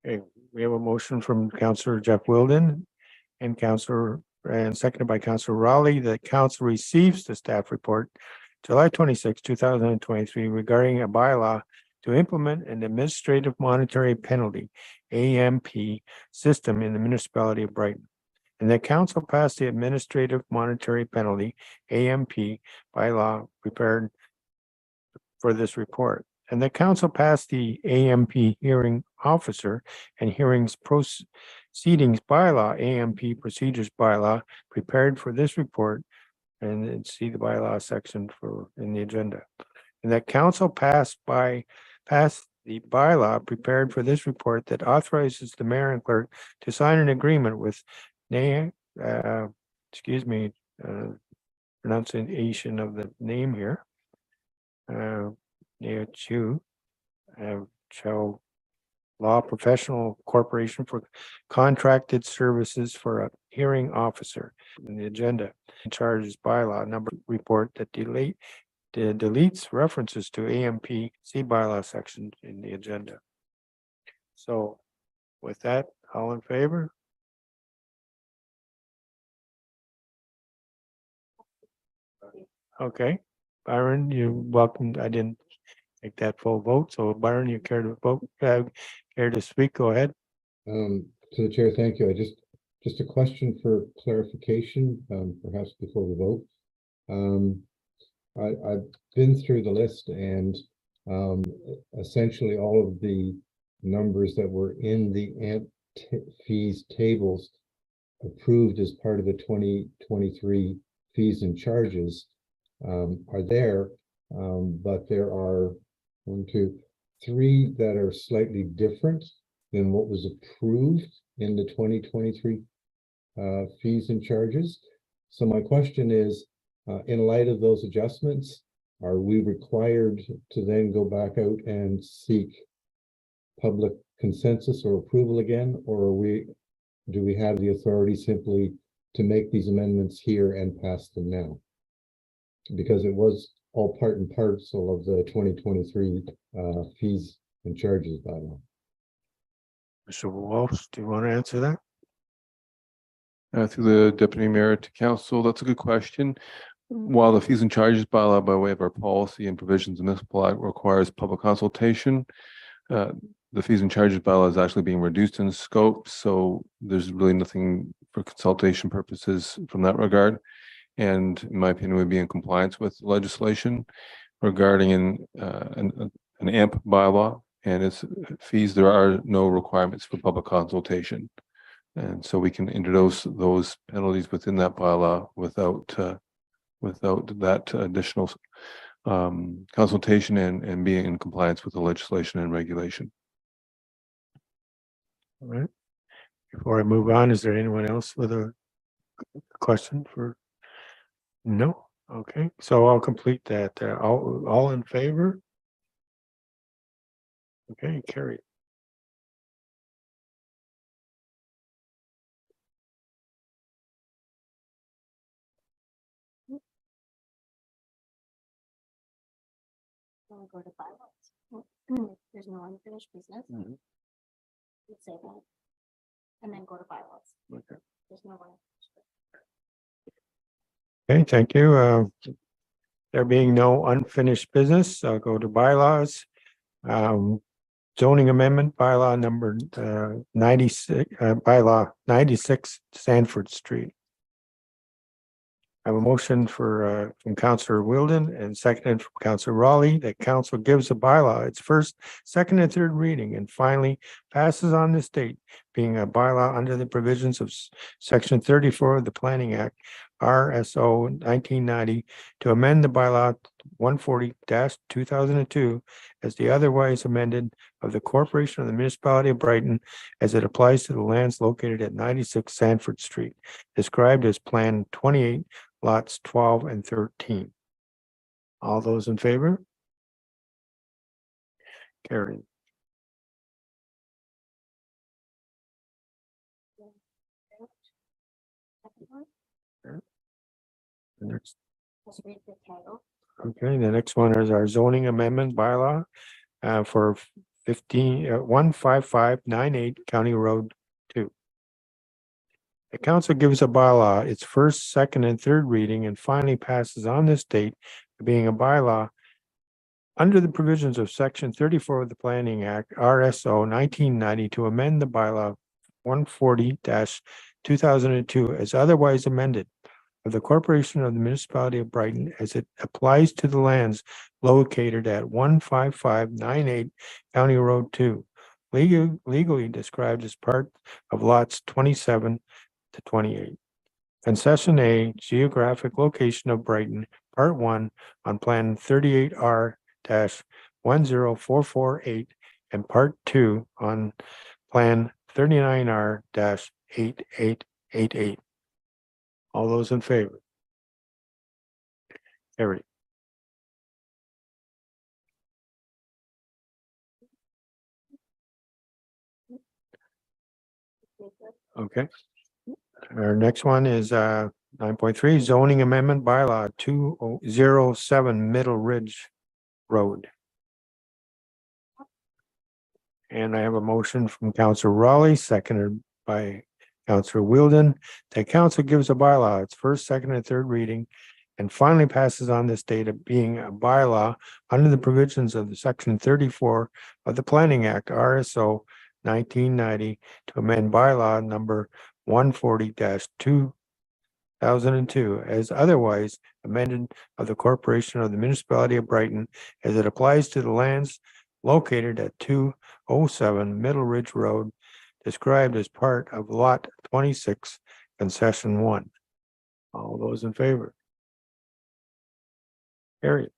Okay, we have a motion from Councillor Jeff Wilden and seconded by Councillor Raleigh that council receives the staff report July 26, 2023 regarding a bylaw to implement an administrative monetary penalty, AMP system in the municipality of Brighton. And that council passed the administrative monetary penalty, AMP bylaw prepared for this report. And the council passed the AMP hearing officer and hearings proceedings bylaw, AMP procedures bylaw prepared for this report, and then see the bylaw section in the agenda. And that council passed the bylaw prepared for this report that authorizes the mayor and clerk to sign an agreement with pronunciation of the name here. Chow Law Professional Corporation for contracted services for a hearing officer in the agenda. Charges bylaw number report that deletes references to AMP C bylaw section in the agenda. So with that, all in favor? Okay, Byron, you're welcome. I didn't take that full vote. So Byron, you care to vote, care to speak? Go ahead. To the chair, thank you. Just a question for clarification, perhaps before we vote. I've been through the list, and essentially all of the numbers that were in the AMP fees tables approved as part of the 2023 fees and charges are there, but there are 3 that are slightly different than what was approved in the 2023 fees and charges. So my question is, in light of those adjustments, are we required to then go back out and seek public consensus or approval again, or do we have the authority simply to make these amendments here and pass them now? Because it was all part and parcel of the 2023 fees and charges bylaw. Mr. Walsh, do you want to answer that? Through the deputy mayor to council, that's a good question. While the fees and charges bylaw, by way of our policy and provisions of Municipal Act, requires public consultation, the fees and charges bylaw is actually being reduced in scope, so there's really nothing for consultation purposes from that regard. And in my opinion, would be in compliance with legislation regarding an AMP bylaw. and its fees, there are no requirements for public consultation. And so we can introduce those penalties within that bylaw without that additional consultation and being in compliance with the legislation and regulation. All right. Before I move on, is there anyone else with a question for? No? Okay, so I'll complete that. All in favor? Okay, carry. Go to bylaws. There's no unfinished business. Mhm. Let's say that. And then go to bylaws. Okay. There's no one. Okay, thank you. There being no unfinished business, I'll go to bylaws. Zoning amendment bylaw number 96, bylaw 96 Sanford Street. I have a motion for from Councillor Wilden and seconded from Councillor Raleigh that council gives a bylaw its first, second, and third reading and finally passes on this date, being a bylaw under the provisions of section 34 of the Planning Act, RSO 1990, to amend the bylaw 140-2002 as the otherwise amended of the Corporation of the Municipality of Brighton as it applies to the lands located at 96 Sanford Street, described as Plan 28, lots 12 and 13. All those in favor? Carried. The next- Just read the title. Okay, the next one is our zoning amendment bylaw for 15598 County Road 2. The council gives a bylaw its first, second, and third reading and finally passes on this date, being a bylaw under the provisions of section 34 of the Planning Act, RSO 1990, to amend the bylaw 140-2002 as otherwise amended of the Corporation of the Municipality of Brighton as it applies to the lands located at 15598 County Road 2, legally described as part of lots 27 to 28. Concession A, geographic location of Brighton, Part 1 on Plan 38R-10448 and Part 2 on Plan 39R-8888. All those in favor? Carried. Okay. Our next one is 9.3 zoning amendment bylaw 207 Middle Ridge Road. And I have a motion from Councillor Raleigh, seconded by Councillor Wilden, that council gives a bylaw its first, second, and third reading and finally passes on this date of being a bylaw under the provisions of the section 34 of the Planning Act, RSO 1990, to amend bylaw number 140-2002 as otherwise amended of the Corporation of the Municipality of Brighton as it applies to the lands located at 207 Middle Ridge Road, described as part of Lot 26, Concession 1. All those in favor? Carried.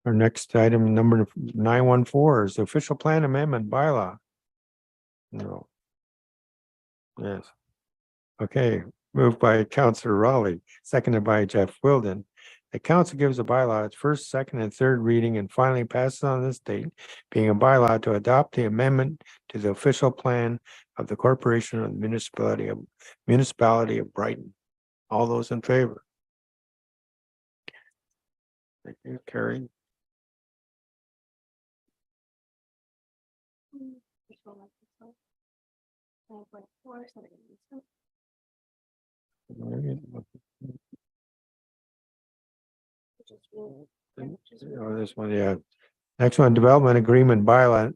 Our next item, number 914, is the official plan amendment bylaw. No. Yes. Okay, moved by Councillor Raleigh, seconded by Jeff Wilden. The council gives a bylaw its first, second, and third reading and finally passes on this date, being a bylaw to adopt the amendment to the official plan of the Corporation of the Municipality of Brighton. All those in favor? Thank you, carried. Oh, this one, yeah. Next one, development agreement bylaw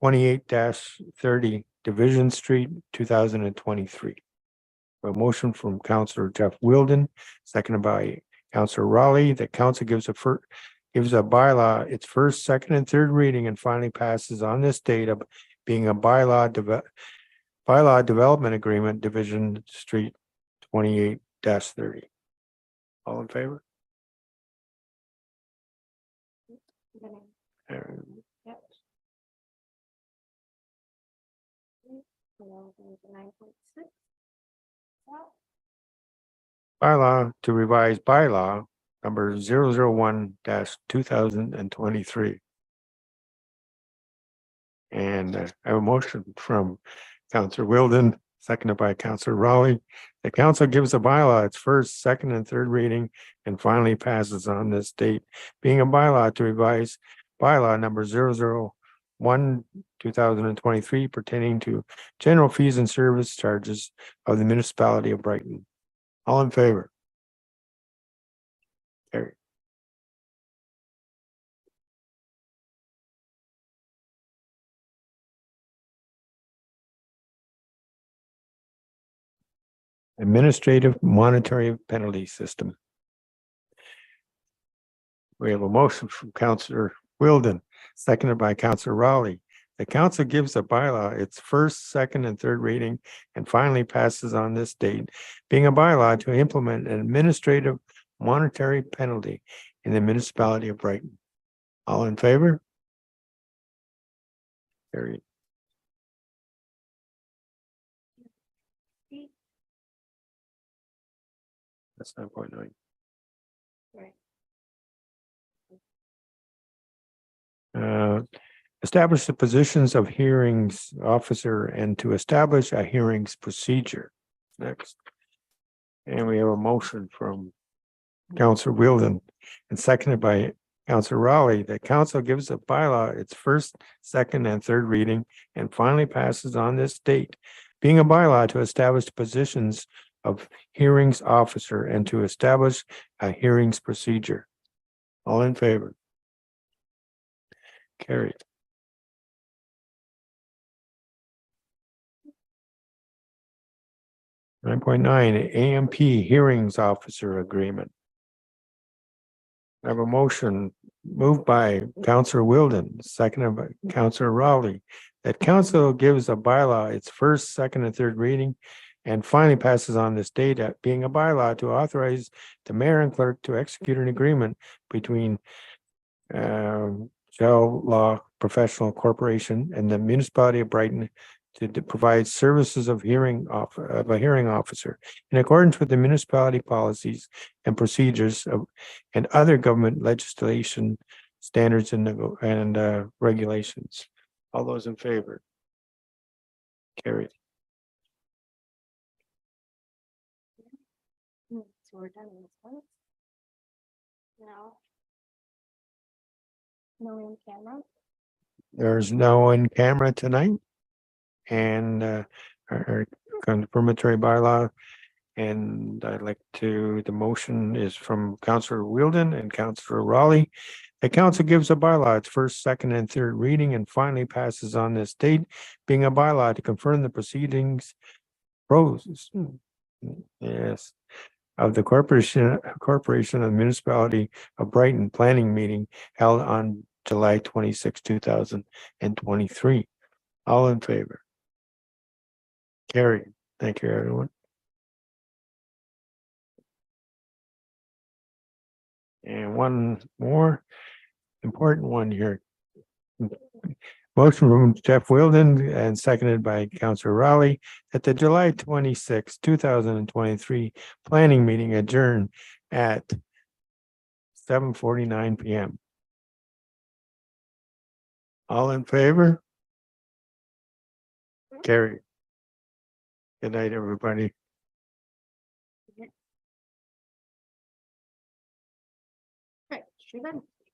28-30 Division Street, 2023. A motion from Councillor Jeff Wilden, seconded by Councillor Raleigh, that council gives a bylaw its first, second, and third reading and finally passes on this date of being a bylaw development agreement, Division Street 28-30. All in favor? Bylaw to revise bylaw number 001-2023. And I have a motion from Councillor Wilden, seconded by Councillor Raleigh. The council gives a bylaw its first, second, and third reading and finally passes on this date, being a bylaw to revise bylaw number 001-2023 pertaining to general fees and service charges of the municipality of Brighton. All in favor? Carried. Administrative monetary penalty system. We have a motion from Councillor Wilden, seconded by Councillor Raleigh. The council gives a bylaw its first, second, and third reading and finally passes on this date, being a bylaw to implement an administrative monetary penalty in the municipality of Brighton. All in favor? Carried. That's 9.9. Establish the positions of hearings officer and to establish a hearings procedure. Next. And we have a motion from Councillor Wilden and seconded by Councillor Raleigh that council gives a bylaw its first, second, and third reading and finally passes on this date, being a bylaw to establish the positions of hearings officer and to establish a hearings procedure. All in favor? Carried. Nine point nine, AMP Hearings Officer Agreement. I have a motion moved by Councillor Wilden, seconded by Councillor Raleigh, that council gives a bylaw its first, second, and third reading and finally passes on this date, being a bylaw to authorize the mayor and clerk to execute an agreement between Shell Law Professional Corporation and the Municipality of Brighton to provide services of a hearing officer in accordance with the municipality policies and procedures and other government legislation, standards, and regulations. All those in favor? Carried. So we're done with this one. No. No in camera. There's no one in camera tonight. And our confirmatory bylaw. And the motion is from Councillor Wilden and Councillor Raleigh. The council gives a bylaw its first, second, and third reading and finally passes on this date, being a bylaw to confirm the proceedings of the corporation of the municipality of Brighton planning meeting held on July 26, 2023. All in favor? Carried. Thank you, everyone. And one more important one here. Motion from Jeff Wilden and seconded by Councillor Raleigh that the July 26, 2023 planning meeting adjourn at 7:49 p.m. All in favor? Carried. Good night, everybody. Right, sure then.